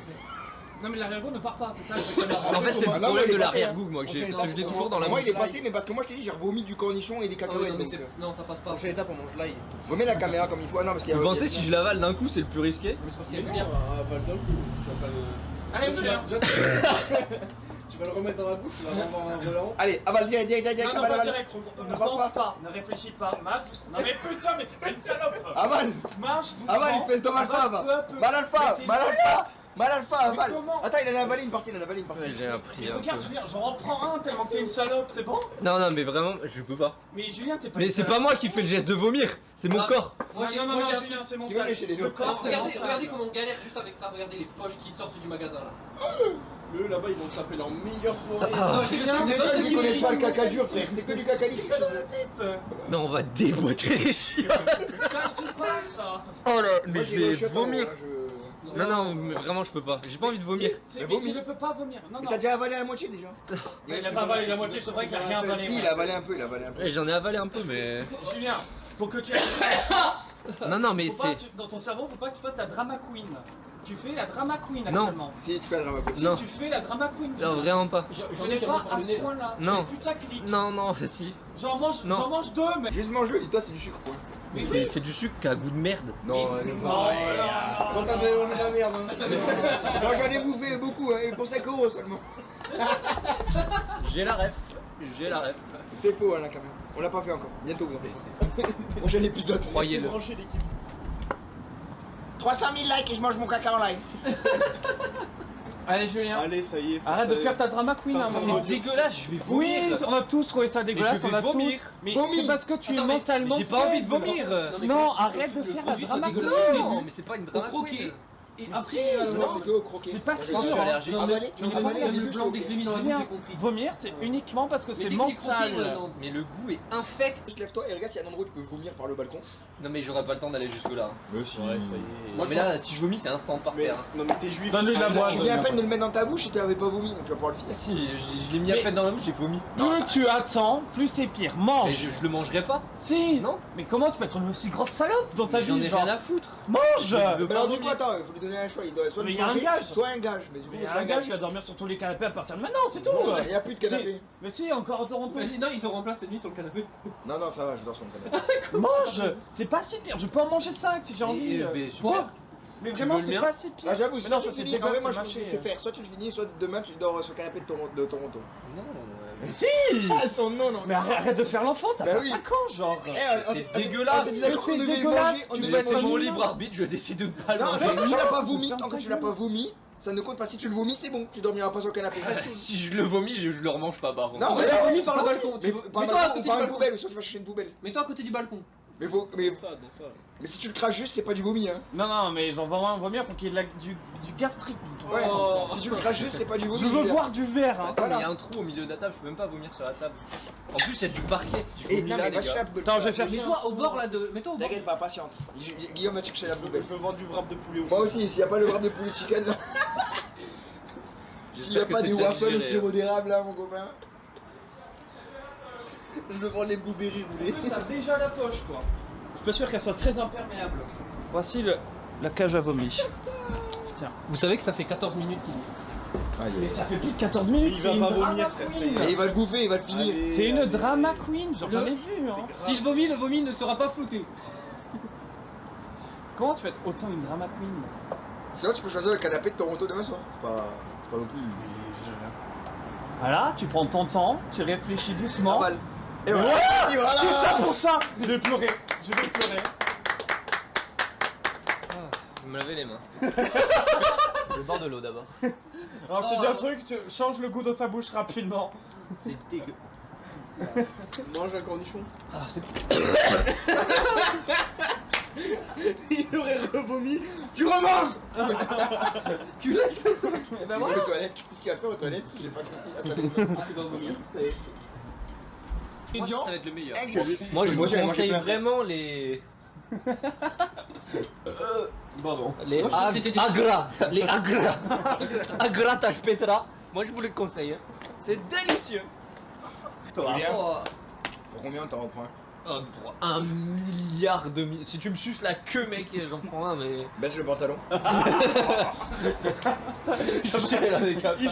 Non, mais l'arrière-goût ne part pas. C'est ça que je veux dire. En fait, c'est Ah le non, problème mais il de est passé, l'arrière-goût, moi, que j'ai. Parce que je l'ai toujours dans la Moi bouche. il est passé mais parce que moi je t'ai dit j'ai revomi du cornichon et des Ah ouais, cacahuètes non, mais donc. non, ça passe pas. Prochaine étape, on mange l'ail. Remets la caméra comme il faut, ah non parce qu'il y a. Vous pensez si je l'avale d'un coup, c'est le plus risqué? Mais c'est parce qu'il y a Mais Julien. non, avale d'un coup. Tu vas pas le. Allez, tu Julien. Tu vas le remettre dans la bouche, tu vas avoir un volant. Allez, avale direct, Non, non, avale, pas avale. direct. Ne Crois pense pas, ne réfléchis pas. Marche doucement. Non, mais putain, mais t'es pas une salope. Avale. Marche doucement. Avale, espèce d'homme alpha, Avale peu à peu. Mal alpha, Mais t'es- mal alpha, mal alpha, Mais avale. comment Attends, il en a avalé une partie, il en a avalé une partie. Ouais, j'ai appris Mais un regarde, peu. Julien, j'en reprends un tellement que t'es une salope, c'est bon? Non, non, mais vraiment, je peux pas. Mais Julien, t'es pas Mais une c'est salope. pas moi qui fais le geste de vomir, c'est mon Ah. corps. Moi, j'ai non, moi, non, j'ai un Julien, c'est mon Tu veux aller chez les Le autres. corps, Alors, c'est regardez, mental. regardez comment on galère juste avec ça. Regardez les poches qui sortent du magasin là. Eux là-bas, ils vont taper leur meilleure soirée. Ah. J'ai le Julien, truc, C'est j'ai toi le qui truc, connais j'ai pas le le caca truc. dur frère, c'est que du caca liquide. C'est que dans la tête. Mais on va déboîter les chiottes. Ça, je dis pas ça. Oh là, Moi, mais j'ai je le vais chiotte en haut, vomir. là, je- Non, non, mais vraiment, je peux pas. J'ai pas envie de vomir. C'est Mais mais vomis. tu ne peux pas vomir. Non, Mais non. t'as déjà avalé la moitié déjà. Il a pas avalé la moitié, c'est vrai qu'il a rien avalé. Si, il a avalé un peu, il a avalé un peu. Ouais, j'en ai avalé un peu, mais. Julien, faut que tu aies Non, non, mais faut pas, c'est. dans ton cerveau, faut pas que tu fasses la drama queen. Tu fais la drama queen Non. actuellement. Si, tu fais la drama queen. Non, Tu fais la drama queen. non, vraiment pas. Je n'ai pas à ce point-là. Non. Putaclic. Non, non, si. J'en mange deux, mais. Juste mange-le, dis-toi, c'est du sucre quoi. Mais C'est du sucre qui a goût de merde. Non, Non, Quand t'as jamais mangé la merde. moi j'en ai bouffé beaucoup, hein, et pour 5 € seulement. J'ai la ref. J'ai la ref. C'est faux, hein, la caméra. On l'a pas fait encore. Bientôt, vous en faites. Prochain épisode. Croyez-le. Brancher l'équipe. 300 000 likes et je mange mon caca en live. Allez, Julien. Allez, ça y est. Arrête de faire ta drama queen Ça à un va, moment. C'est dégueulasse, je vais Oui, vomir. on a tous trouvé ça dégueulasse, je vais on a vomir. tous. Mais Vomis. c'est parce que tu es Attends, mais mentalement. J'ai pas envie de faible. vomir. Non, arrête de faire la produit, drama c'est queen. dégueulasse. Non, mais c'est pas une drama croquer. queen. Et Mais après, si, Non, c'est que au croquet. C'est pas Moi, sûr. Je suis allergique. Non, Avalé, tu me avalé, demandes avalé, le blanc dès que je l'ai mis dans la bouche, Julien, j'ai compris. vomir, c'est uniquement parce que Mais c'est dès que j'ai croqué, mental. non. Mais le goût est infect. Juste lève-toi et regarde s'il y a un endroit où tu peux vomir par le balcon. Non, mais j'aurais pas le temps d'aller jusque là. Mais si. Ouais, ça y est. Non, mais là, si je vomis, c'est instant par Mais, terre. non, mais t'es juif. Donne-lui la boîte. Tu viens à peine de le mettre dans ta bouche et tu n'avais pas vomi, donc tu vas pouvoir le finir. Si, je l'ai mis à Mais- peine dans la bouche, j'ai vomi. Plus tu attends, plus c'est pire. Mais Mange. je le mangerai pas. Si. Non. Mais comment tu peux être une aussi grosse salope dans ta J'en vie, ai genre rien à foutre. mange. Je veux Mais pas alors du coup, vomir. attends, il faut lui donner un choix. Il doit soit Mais le il y a un manger, gage. soit un gage. Mais du coup, Mais c'est un gars, il va dormir sur tous les canapés à partir de maintenant, c'est tout. Bon, il n'y a plus de canapé. Mais si, encore à Toronto. Non, il te remplace cette nuit sur le canapé. Non, non, ça va, je dors sur le canapé. Mange. C'est pas si pire. Je peux en manger 5 si j'ai envie. Mais super. Mais tu vraiment, veux le c'est mien pas si pire. Ah, j'avoue, Mais si non, tu ça, le c'est finis, en dégueulasse, vrai, moi c'est je trouve que mâché. c'est faire. Soit tu le finis, soit demain tu dors sur le canapé de Toronto. Non. Mais si. Ah, son nom, non. Mais arrête de faire l'enfant, t'as Bah pas oui. 5 ans, genre. C'est dégueulasse. On s'est dit d'accord qu'on C'est devait dégueulasse, manger. On tu devait veux C'est pas mon vomir. libre arbitre, je décide de ne pas le Non, manger. tant que tu l'as pas Non, vomi, ferme tant que ta tu l'as gueule. pas vomi, ça ne compte pas. Si tu le vomis, c'est bon, tu dormiras pas sur le canapé. Si je le vomis, je le remange pas par contre. Non, mais Mais non, vomis par le balcon. mais Mets-toi à par côté du une balcon. poubelle, ou soit tu vas chercher une poubelle. Mets-toi à côté du balcon. Mais Dans ça. mais si tu le craches juste, c'est pas du vomi, hein. Non, non, mais j'en vraiment vomir pour qu'il y ait du gastrique. Ouais. Si tu le craches juste, c'est pas du vomi. Je veux dire. voir du verre, hein. Attends, mais il y a un trou au milieu de la table, je peux même pas vomir sur la table. En plus, il y a du parquet si je Et vomis non, là, mais les va chercher gars. la poubelle. Attends, je vais chercher. Mets-toi au bord là de. Mets-toi au bord. T'inquiète pas, patiente. Guillaume va chercher la poubelle. Je veux voir du wrap de poulet au Moi aussi, s'il n'y a pas le wrap de poulet chicken là. S'il n'y a J'espère que pas c'est des déjà waffles au digéré, sirop d'érable là, mon copain. Je veux voir les blueberries roulés. Ça a déjà la poche, quoi. Je suis pas sûr qu'elle soit très imperméable. Voici la cage à vomi. Tiens. Vous savez que ça fait 14 minutes qu'il dit. Mais ça fait plus de 14 minutes. Il va pas vomir, frère. Mais il va le bouffer, il va le finir. C'est une drama queen, genre j'en ai vu. Hein. S'il vomit, le vomi ne sera pas flouté. Comment tu peux être autant une drama queen? Sinon, tu peux choisir le canapé de Toronto demain soir. C'est pas non plus. Voilà, tu prends ton temps, tu réfléchis doucement. Normal. Et voilà, Voilà, et voilà. c'est ça pour ça. Je vais pleurer, je vais pleurer. Je vais me laver les mains. Je boire de l'eau d'abord. Alors je te dis un truc, tu changes le goût dans ta bouche rapidement. C'est dégueu. Mange un cornichon. Ah, c'est Il aurait revomi. Tu remanges. Tu lâches le sol. Et ben Aux voilà. toilettes, qu'est-ce qu'il a fait aux toilettes? J'ai pas compris. Ah, ça m'étonne. Ah, il va vomir. Ça y est. Moi, Ingrédients. ça va être le meilleur. Ingrédients. Moi, je vous Moi, j'ai mangé conseille plein. vraiment les. Pardon. Les Moi, je crois que c'était des- agra. Les agra. Agra Tache Petra. Moi, je vous le conseille. Hein. C'est délicieux. Toi, Julien. oh, Pour combien t'en reprends un? pour 1 milliard de mille. Si tu me suces la queue, mec, j'en prends un, mais. Baisse le pantalon. Je sais, là, les gars. Je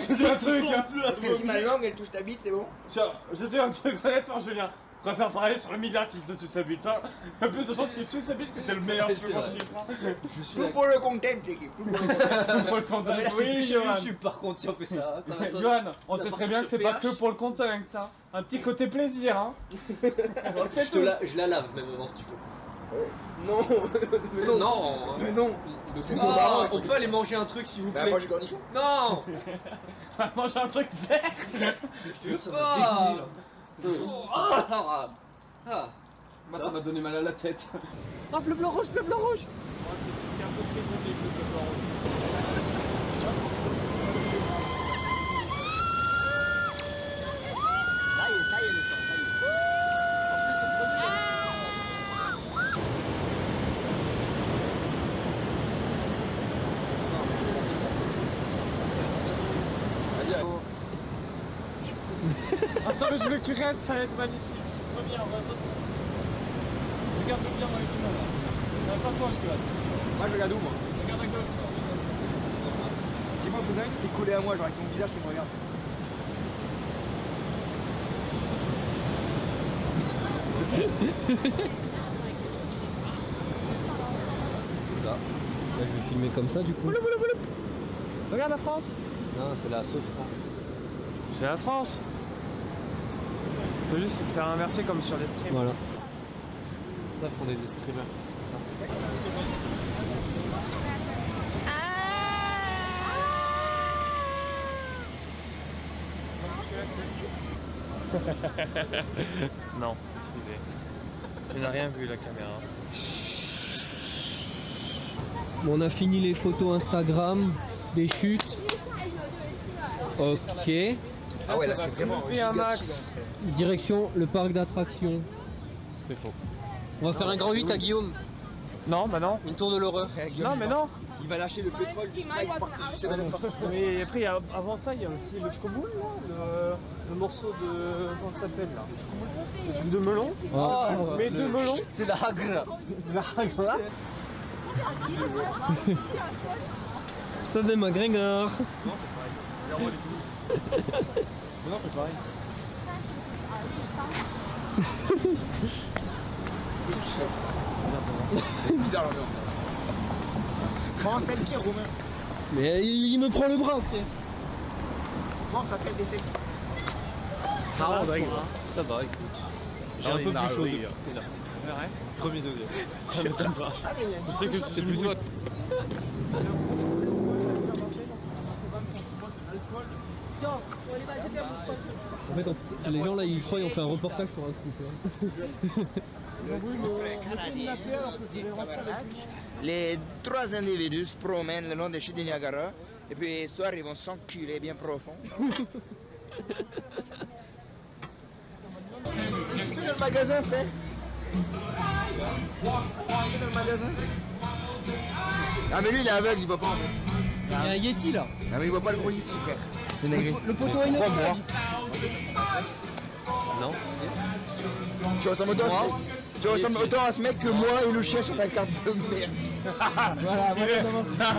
te dis un truc, hein. Parce que si ma langue elle touche ta bite, c'est bon. Tiens, je te dis un truc honnêtement, Julien. Je préfère parler sur le milliard qui te suce sa bite. Hein. Il y a plus de chances qu'il te suce sa bite que t'es le meilleur C'est sur mon vrai. chiffre. Hein. Je suis Tout pour le content, l'équipe. Tout pour le content. Pour le content. Mais là, c'est Oui, plus Johan. sur YouTube, par contre, si on fait ça. Ça va être- Johan, on La sait partie très bien que c'est sur pas PH. que pour le content. Hein. Un petit côté plaisir. Hein. Je la lave même avant si tu veux. Non, mais non. Non. Mais non. Le C'est coup- bon, bah, il faut on peut aller manger un truc s'il vous Bah, plaît. moi j'ai cornichon. Non. On va manger un truc vert. Je te jure, ça va dégoûter, là. Ah. Moi, ça m'a donné mal à la tête. Ah, bleu, blanc, rouge, bleu, blanc, rouge. C'est un peu très joli le blanc. Attends, mais je veux que tu restes, ça va être magnifique. Reviens, retourne. Regarde bien dans les tunnels là. Pas toi, Johan. Moi je regarde où moi? Regarde à gauche. Dis-moi, faisais un, t'es collé à moi, genre avec ton visage qui me regarde. C'est ça. Là, je vais filmer comme ça du coup. Regarde la France. Non, c'est la sauce franc. C'est la France. Faut juste faire inverser comme sur les streams. Voilà. Ça, faut qu'on ait des streamers, c'est pour ça. Non, c'est privé. Tu n'as rien vu la caméra. Bon, on a fini les photos Instagram, des chutes. Ok. Ah ouais, là c'est vraiment couper un max. Direction le parc d'attractions. C'est faux. On va faire un grand 8 à Guillaume. Non, bah non. Une tour de l'horreur. Non, mais non. Il va lâcher le pétrole du Sprite partout, du 7-Up partout. Mais après, avant ça, il y a aussi le chocoboule, là. Le morceau de. Comment ça s'appelle là? Le chocoboule. Le truc de melon. Ah, Mais de melon. C'est la hagra. La hagra. Ça fait ma gringard. Non, c'est pareil. C'est bizarre l'ambiance. Comment ça le tire, Romain? Mais il me prend le bras, frère. Comment ça fait des selfies? Ça va, écoute. J'ai un peu plus chaud. T'es là. Premier degré. Ça m'étonne pas. Je sais que c'est plus toi. En fait, les gens là, ils croient qu'on fait un reportage sur un scooter. Les trois individus se promènent le long des chutes du Niagara et puis ce soir ils vont s'enculer bien profond. Tu es dans le magasin, frère? Tu es dans le magasin? Ah mais lui il est aveugle, il voit pas en fait. Il y a un Yeti là. Ah mais il voit pas le gros Yeti, frère. C'est négri. Le poteau est Crois-moi. Non, Tu vois sa moto? Moi. Tu ressembles autant à ce mec que moi et le chien sur ta carte de merde. Voilà, moi je commence ça.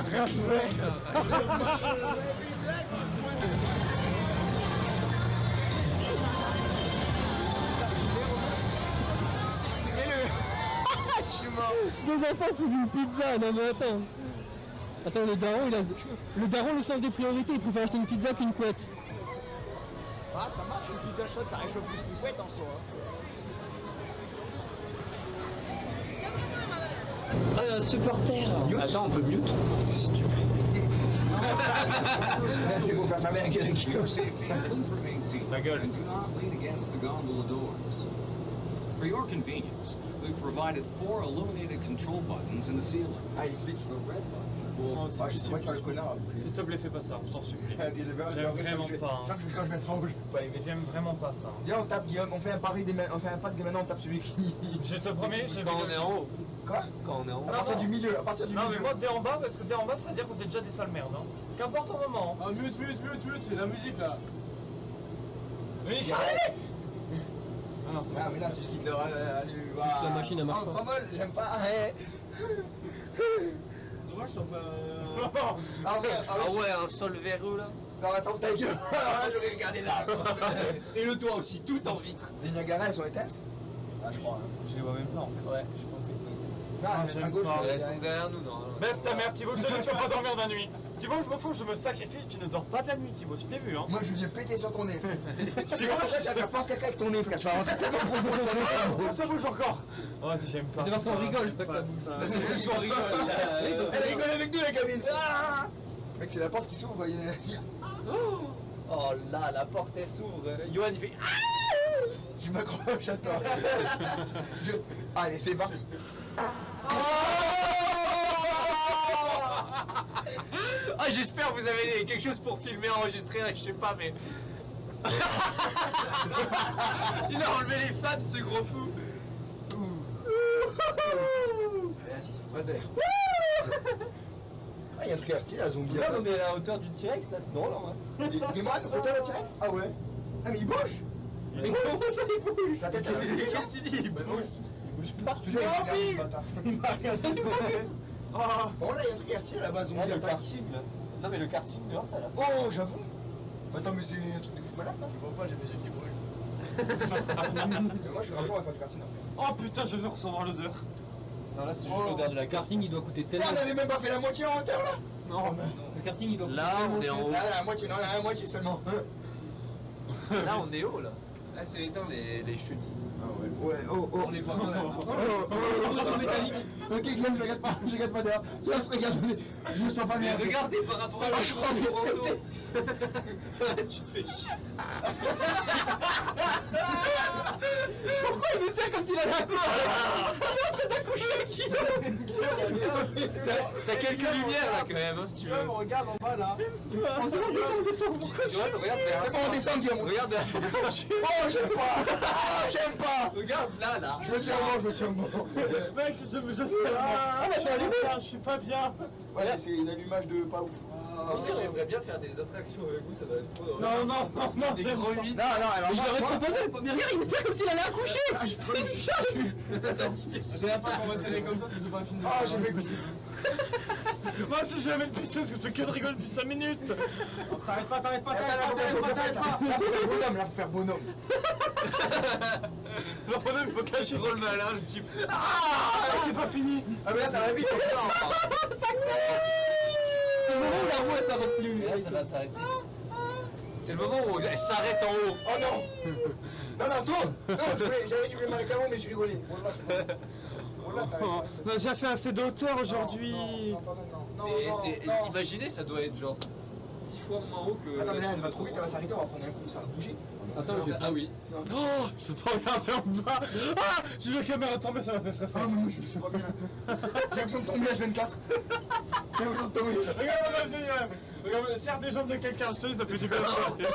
Je suis mort. Deux enfants, c'est une pizza, non mais attends. Attends, le daron, le daron, le sens des priorités, il préfère acheter une pizza qu'une couette. Ah, ça marche, une pizza chaude, ça réchauffe plus qu'une couette en soi. Supporter. Attends, on peut mute. Si tu veux. C'est pour faire fermer un gars qui Ta gueule. And do not lean against the gondola doors. For your convenience, we've provided 4 illuminated control buttons in the ceiling. Ah, il explique. The red button Non, will... Ah, je sais pas, tu vas le connard. S'il te plaît, fais pas ça, je t'en supplie. J'aime vraiment pas, hein. Quand je mettrai en haut, je peux pas aimer. J'aime vraiment pas ça. Viens, on tape Guillaume, on fait un pari on fait un pack dès maintenant, on tape celui qui. Je te promets, j'ai Quand on est en haut. Quoi? Quand on est en haut. À partir du milieu, à partir du Non milieu. mais moi t'es en bas parce que t'es en bas ça veut dire qu'on c'est déjà des sales merdes hein. Qu'importe ton moment. Ah, mute, c'est la musique là. Mais ça Ah non, c'est mais là, c'est juste qu'il te le. La machine, elle marche On pas. s'envole, j'aime pas. Dommage, je suis pas. Ah ouais, Ah ouais, un sol véreux là. Non, attends, ta gueule. Alors là, j'aurais regardé là. Et le toit aussi, tout en vitre. Les Niagara, elles sont éteintes? Ah, je crois. Je les vois même pas en fait. Ouais, je pense qu'elles sont éteintes. Non, elles sont à gauche. Elles sont derrière nous, non. Baisse ta mère Thibaut, je te dis que tu vas pas dormir de la nuit. Thibaut, je m'en fous, je me sacrifie, tu ne dors pas de la nuit Thibaut, je t'ai vu hein. Moi, je viens péter sur ton nez. Tu vas faire force caca avec ton nez, frère. Tu vas rentrer tellement profond dans ton nez. Ça bouge encore. Oh vas-y j'aime pas. C'est parce qu'on rigole, c'est ça que ça bouge. C'est juste qu'on rigole. Elle rigole avec nous, la cabine. Mec, c'est la porte qui s'ouvre. Oh là, la porte elle s'ouvre. Johan il fait. Je m'accroche, j'attends. Allez, c'est parti. Ah, j'espère que vous avez quelque chose pour filmer, enregistrer là, je sais pas, mais. Il a enlevé les fans, ce gros fou. Vas-y, passe derrière. Ah, il y a un truc à style, la zombie. Là, on est à la hauteur du T-Rex, là, c'est drôle en vrai. Il est moi, notre hauteur, le T-Rex? Ah ouais. Ah, mais il bouge. Mais comment ça, il bouge? La tête, Qu'est-ce qu'il dit? Il bouge pas. Je te jure, il regarde, ce bâtard. Bon, là, il y a un truc à style, là-bas, zombie. Le attaque. karting là. Non, mais le karting dehors, ça là. Oh, j'avoue. Attends, mais c'est un truc de fou malade, là. Je vois pas, j'ai mes yeux qui brûlent. Mais moi, je suis rageant, on va faire du karting après. Oh putain je veux recevoir l'odeur. Non, là, c'est juste Oh. l'odeur de la Le karting, il doit coûter Là, tellement. on avait même pas fait la moitié en hauteur, là. Non Le karting, il doit coûter Là, tellement on est en haut. Là, la moitié, non, la moitié seulement. Là, on est haut là. Là, c'est éteint les chutes. Ouais, oh, oh. On les voit quand même. Métallique. Ok, Guillaume, je regarde pas derrière. Là, regarde, je me sens pas bien. Regardez par rapport à Ah, je crois que- tu te fais chier. Pourquoi il fait ça comme s'il allait T'as quelques lumières là quand même, hein, si tu veux. Regarde en bas là. Regarde, derrière. C'est bon, on descend, Guillaume. Regarde derrière. Oh, j'aime pas. Ah, j'aime pas. Regarde là, là. Je me tiens bon, je me tiens bon. Mec je sais Ah, mais c'est allumé. je suis pas bien. Voilà, c'est une allumage de pas ouf. Aussi, j'aimerais bien faire des attractions avec vous, ça va être trop drôle. Non Des j'aime gros pas. vides. Non, alors Mais je moi, leur ai moi- proposé, mais regarde, il fait ça comme s'il allait accoucher. C'est la fin qu'on va s'aider comme ça, c'est tout pas un film de. Ah, j'ai fait goûter. Moi si j'ai jamais de piscine parce que je fais que de rigoler depuis 5 minutes. T'arrêtes pas. Là, faut faire bonhomme, là, faut faire bonhomme. Le bonhomme il faut cacher. Trop le malin, le type. C'est pas fini. Ah, mais là, ça va vite. C'est le moment où la roue elle s'arrête plus. Là, ça va s'arrêter. C'est le moment où elle s'arrête en haut. Oh non. Non, non, tourne. Non, j'avais dû m'arrêter avant, mais j'ai rigolé. Wallah, t'arrêtes pas. On a déjà fait assez d'auteur aujourd'hui. Non, Et non, c'est- non. imaginez, ça doit être genre 10 fois moins haut que. Attends, mais là, elle va trop vite, elle va s'arrêter, on va prendre un coup, ça va bouger. Attends, j'ai Ah oui. Oh, je peux pas regarder en bas. Ah, j'ai vu la caméra tomber, ça m'a fait stresser. Ah, mais moi, je me suis pas bien. J'ai l'impression de tomber à 24. J'ai l'impression de tomber. Regarde, regarde, serre des jambes de quelqu'un, je te dis, ça fait du bien. C'est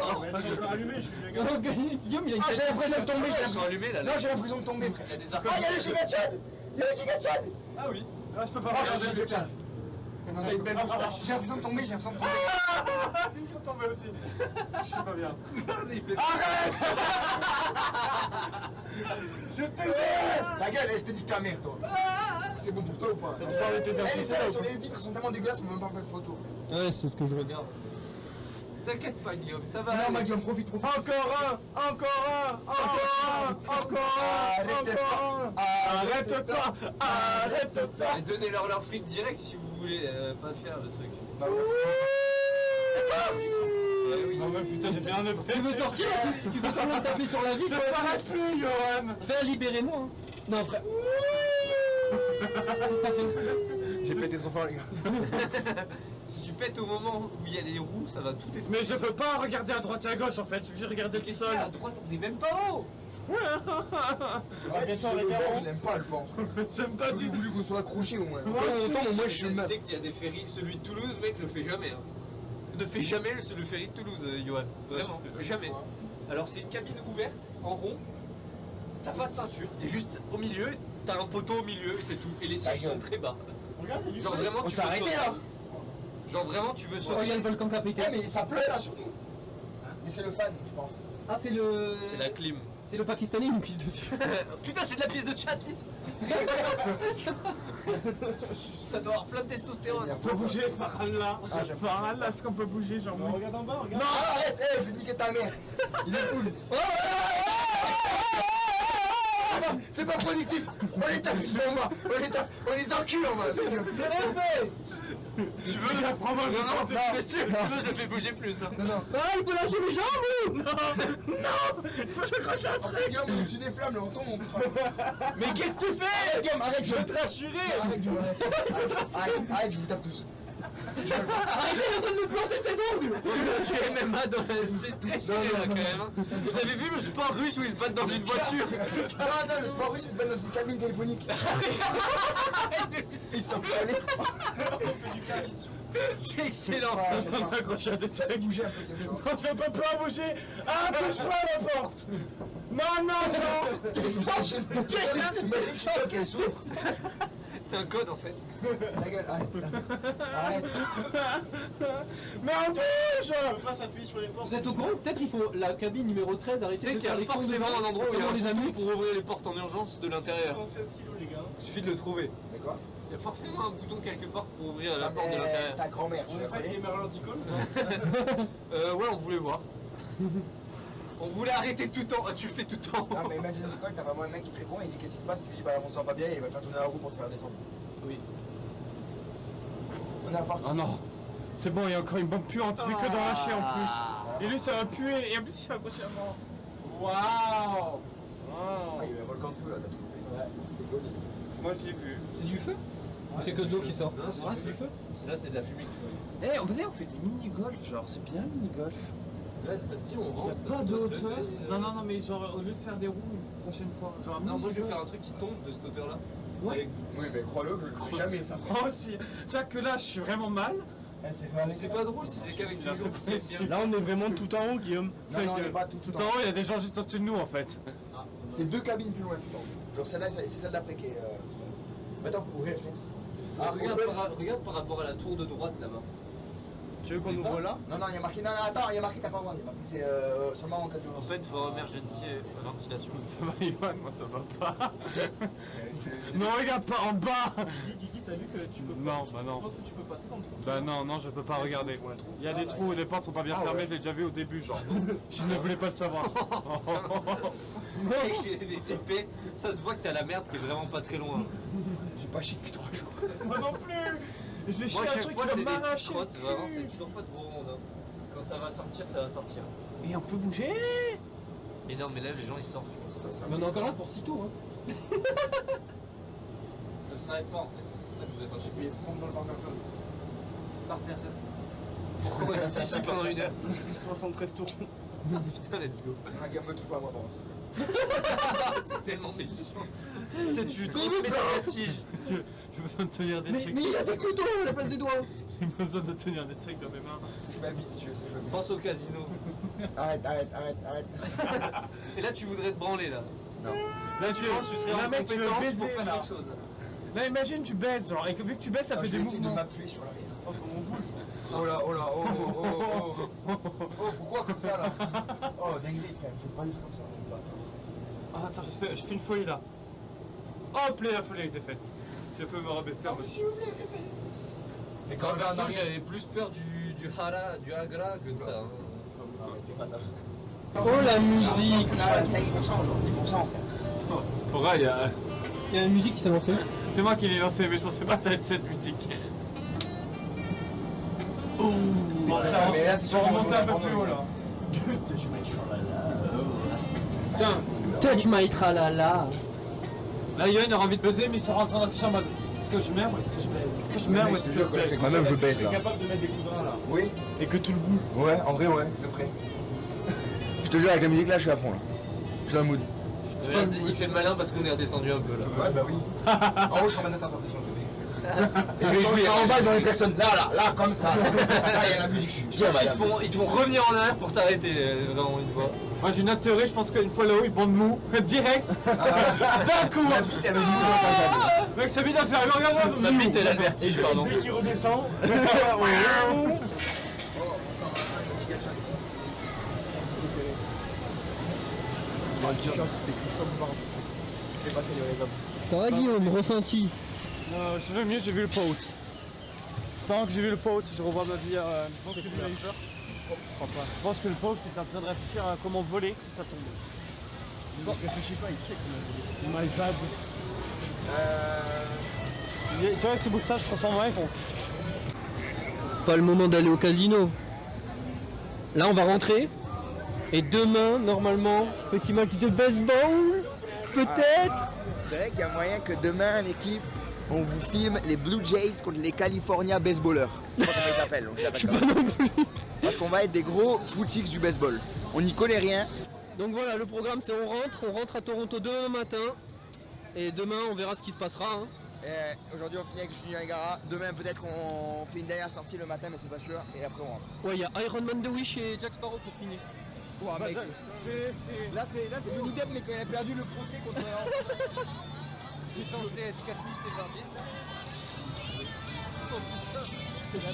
encore allumé, je suis méga. Non, Guillaume, il a une Ah, j'ai l'impression de tomber, Ils sont allumés là. Non, j'ai l'impression de tomber, frère. Il y a des Ah, il y a le giga Chad. Il y a le giga Chad. Ah oui. Ah, je peux pas Ah, regarder. j'ai le Chad. Non, une belle moustache. J'ai l'impression de tomber, j'ai l'impression de tomber. Je suis tombé aussi. Je suis pas bien. Arrête. Je te faisais. Ta gueule, je t'ai dit caméra, toi. C'est bon pour toi ou pas? T'as déjà envie de te faire Les sucer, là, ou sur pas les vitres sont tellement dégueulasses, on peut même pas faire de photos. Ouais, c'est ce que je regarde. T'inquiète pas, Guillaume, ça va. Non, ma Guillaume, profite. Encore un. Arrête-toi. Et donnez-leur leur fric direct si vous voulez pas faire le truc. Bah ouais. Non mais putain, j'ai fait un autre. Tu veux sortir? Tu veux seulement taper sur la vie? Ne t'arrête plus, Johan. Fais libérez-moi. Hein. Non, frère. Qu'est-ce que t'as fait? J'ai pété trop fort, les gars. Si tu pètes au moment où il y a les roues, ça va tout tester. Mais je peux pas regarder à droite et à gauche en fait, je suis obligé de regarder le Qu'est-ce sol. qu'il y a à droite, on est même pas haut. Ouais, bientôt, le regarde. bord, je l'aime pas, le banc. J'aime pas J'aurais du tout. voulu qu'on soit accroché au moins. Ouais, Autant, moi, je suis Tu meuf. sais qu'il y a des ferries, celui de Toulouse, mec, le fait jamais. Hein. Ne fait jamais le ferry de Toulouse, Johan. Vraiment, jamais. Alors c'est une cabine ouverte, en rond. T'as pas de ceinture, t'es juste au milieu, t'as un poteau au milieu et c'est tout. Et les sièges sont très bas. Regarde, il y a du Genre feu. vraiment, On tu s'est veux arrêté sauter. là. Genre vraiment, tu veux Oh, il y a sauter. le volcan Capricorne. Ouais, mais ça pleut là sur nous. Mais c'est le fan, je pense. Ah, c'est le. C'est la clim. C'est le Pakistanais, il nous pisse dessus. Putain, c'est de la piste de chat, vite. Ça doit avoir plein de testostérone. On peut bouger par là. Ah, j'aime Par là, est-ce qu'on peut bouger, genre oui. Regarde en bas, regarde. Non, arrête, je vais niquer ta mère. Il est cool. C'est pas productif. On les tape sur moi. On les encule en mode. Tu veux que j'apprends moi? Non, tu fais sûr, tu veux, je fais bouger plus. Hein. Non. Ah, il peut lâcher mes jambes, ou? Faut que je croche un truc. Guillaume, on est au-dessus des flammes, là, on tombe, on prend. Mais qu'est-ce que tu fais? Guillaume, arrête, Je veux te rassurer. Arrête, Guillaume, arrête, je vous tape tous. Arrêtez, il est en train de me planter ses ongles. Tu es MMA dans la... C'est très serré là quand même. Hein. Vous avez vu le sport russe où ils se battent dans une voiture? Non, le sport russe, il se bat dans une cabine téléphonique. Ils sont allés. C'est excellent. Ouais, On va accrocher à des Ça fait trucs. bouger un peu quelque chose. Non, je peux pas bouger. Ah, touche pas à la porte. Non. Qu'est-ce que imagine ça, qu'elle souffre. C'est un code en fait. Ta gueule, arrête. Arrête. Mais on bouge. On peut pas s'appuyer sur les portes. Vous êtes au courant? Peut-être il faut la cabine numéro 13 Tu arrêter sais de qu'il y faire a les cons forcément devant, un endroit où il y a devant un les bouton amis. pour ouvrir les portes en urgence de l'intérieur. 116 kilos, les gars. Il suffit de le trouver. Mais quoi? Il y a forcément un bouton quelque part pour ouvrir la Ah, porte de mais l'intérieur. ta grand-mère, tu On la a fait connais? les merlanticol. Ouais, on voulait voir. On voulait arrêter tout le temps. Ah, tu le fais tout le temps. Non, mais imagine une école, t'as vraiment un mec qui te répond, il dit qu'est-ce qui se passe, tu lui dis bah on sent pas bien, il va faire tourner la roue pour te faire descendre. Oui. On est à partir. Oh non. C'est bon, il y a encore une bombe puante, tu fais que d'en lâcher en plus. Et lui, ça va puer, et en plus, il va accrocher à mort. Waouh. Ah, il y avait un volcan de feu là, t'as trouvé. Ouais, c'était joli. Moi, je l'ai vu. C'est du feu? Ou c'est que de l'eau qui sort? Non, c'est du feu. Là, c'est de la fumée. Eh, on venait, on fait des mini-golf, genre, c'est bien le mini-golf. Là, ça te dit, on Il rentre. n'y a pas de hauteur. Non, mais genre, au lieu de faire des roues une prochaine fois, genre, Non, moi je vais faire un truc qui tombe de cette hauteur là. Ouais. Avec vous. Oui, mais crois-le que je le ferai jamais ça. Moi aussi. Jack, que là, je suis vraiment mal. Eh, c'est Mais c'est pas drôle si c'est qu'avec des gens qui s'aiment bien. Là, on est vraiment tout en haut, Guillaume. Non, non, on est pas tout Tout en haut, il y a des gens juste au-dessus de nous, en fait. C'est deux cabines plus loin, tu t'en. Genre celle-là, c'est celle d'après qui est. Attends, ouvrir la fenêtre. Ah, regarde par rapport à la tour de droite là-bas. Tu veux qu'on ouvre là? Non, il y a marqué. Non, attends, il y a marqué, t'as pas le droit. Il y a marqué, c'est seulement en cas En d'urgence. fait, il faut emergency ventilation. Ça va, Ivan, moi ça va pas. Non, regarde pas en bas. Guigui, t'as vu que tu peux Non, pas. bah non. Je pense que tu peux passer dans le trou. Bah non, je peux pas regarder. Il y a des trous où les portes sont pas bien fermées, je l'ai déjà vu au début, genre. Je ne voulais pas le savoir. Les TP, ça se voit que t'as la merde qui est vraiment pas très loin. J'ai pas chié depuis 3 jours. Moi non plus. Je vais chier Moi, un chaque truc fois, qui c'est va des petites m'arracher. crottes, vraiment, c'est toujours pas de gros monde. Hein. Quand ça va sortir, ça va sortir. Et on peut bouger. Et non, mais là, les gens ils sortent, je pense. Mais on est encore là pour 6 tours, hein. Ça ne s'arrête pas en fait. C'est ça que vous êtes pas Payé 60 balles par personne. par personne. Pourquoi on reste ici pendant 1 heure 73 tours. Putain, let's go. La gamme me touche pas à moi, par contre. C'est tellement méchant. C'est tu transmets sa vertige. J'ai besoin de tenir des Mais trucs. il y a des couteaux à la place des doigts. J'ai besoin de tenir des trucs dans mes mains. Je m'habite si tu veux, si je veux bien. Pense au casino. Arrête. Et là, tu voudrais te branler là. Non. Là, tu Je pense que tu serais en là, mec, tu veux compétence baiser pour faire là. quelque chose. Là, imagine, tu baisses, genre, et que vu que tu baisses, ça fait des mouvements. de m'appuyer sur l'arrière. Oh, comment on bouge. Oh là, oh là, oh, oh, oh, oh, oh, oh, pourquoi comme ça là? Oh, dinguerie, frère, tu peux pas dire comme ça. Ah, attends, je fais une folie là. Hop, là, la folie a été faite. Je peux me rabaisser un peu. Mais quand perso, j'avais plus peur du hara, du agra que de ça. Hein. C'était pas ça. Oh la musique. On a 5%, genre 10%, frère. Pour vrai, il y a Il y a une musique qui s'est lancée. C'est moi qui l'ai lancé, mais je pensais pas que ça allait être cette musique. Ouh, mais là, c'est je vais remonter un peu plus haut là. Tiens, Touch my tralala. là Yoann aura envie de buzzer, mais il sera en train d'afficher en mode est-ce que je meurs ou est-ce que je baise? Est-ce que je meurs ou est-ce que je baise? Moi même je baisse T'es là. capable de mettre des coups de rein là. Oui. Et que tout le bouge. Ouais, en vrai, ouais, je le ferai. Je te jure, avec la musique là, je suis à fond là. Je suis dans le mood. Il fait le malin parce qu'on est redescendu un peu là. Ouais, bah oui. En haut, je suis en mode attends, je vais jouer en bas dans les personnes. Là, comme ça. Là, il y a la musique, je suis bien malade. Ils te font revenir en arrière pour t'arrêter vraiment une fois. Moi j'ai une autre théorie, je pense qu'une fois là-haut, il bande mou, direct, d'un coup. La bite, elle a une mou dans sa jambe. Mec, sa bite à faire, regarde, Ma bite elle a le vertige, pardon. Dès qu'il redescend. Ça va Guillaume, ressenti? Je vais mieux, j'ai vu le pout. Tant que j'ai vu le pout, je revois ma vie. Je pense que j'ai eu peur. Je pense que le pout est en train de réfléchir à comment voler si ça tombe. Non, réfléchis pas, il sait comment My bad. Tu vois, ces moustaches transforment en iPhone. Pas le moment d'aller au casino. Là, on va rentrer. Et demain, normalement, petit match de baseball. Peut-être. C'est vrai qu'il y a moyen que demain, l'équipe, on vous filme les Blue Jays contre les California Baseballers. Je sais pas comment ils s'appellent, donc je sais pas non plus. Parce qu'on va être des gros footix du baseball. On n'y connaît rien. Donc voilà, le programme c'est on rentre à Toronto demain matin. Et demain, on verra ce qui se passera. Hein. Aujourd'hui, on finit avec Julien Gara. Demain, peut-être qu'on fait une dernière sortie le matin, mais c'est pas sûr. Et après, on rentre. Ouais, il y a Iron Man The Wish et Jack Sparrow pour finir. Ouah, mec. Là, c'est Johnny Depp, mais quand il a perdu le procès contre. C'est censé être 4000, c'est 20 000. C'est la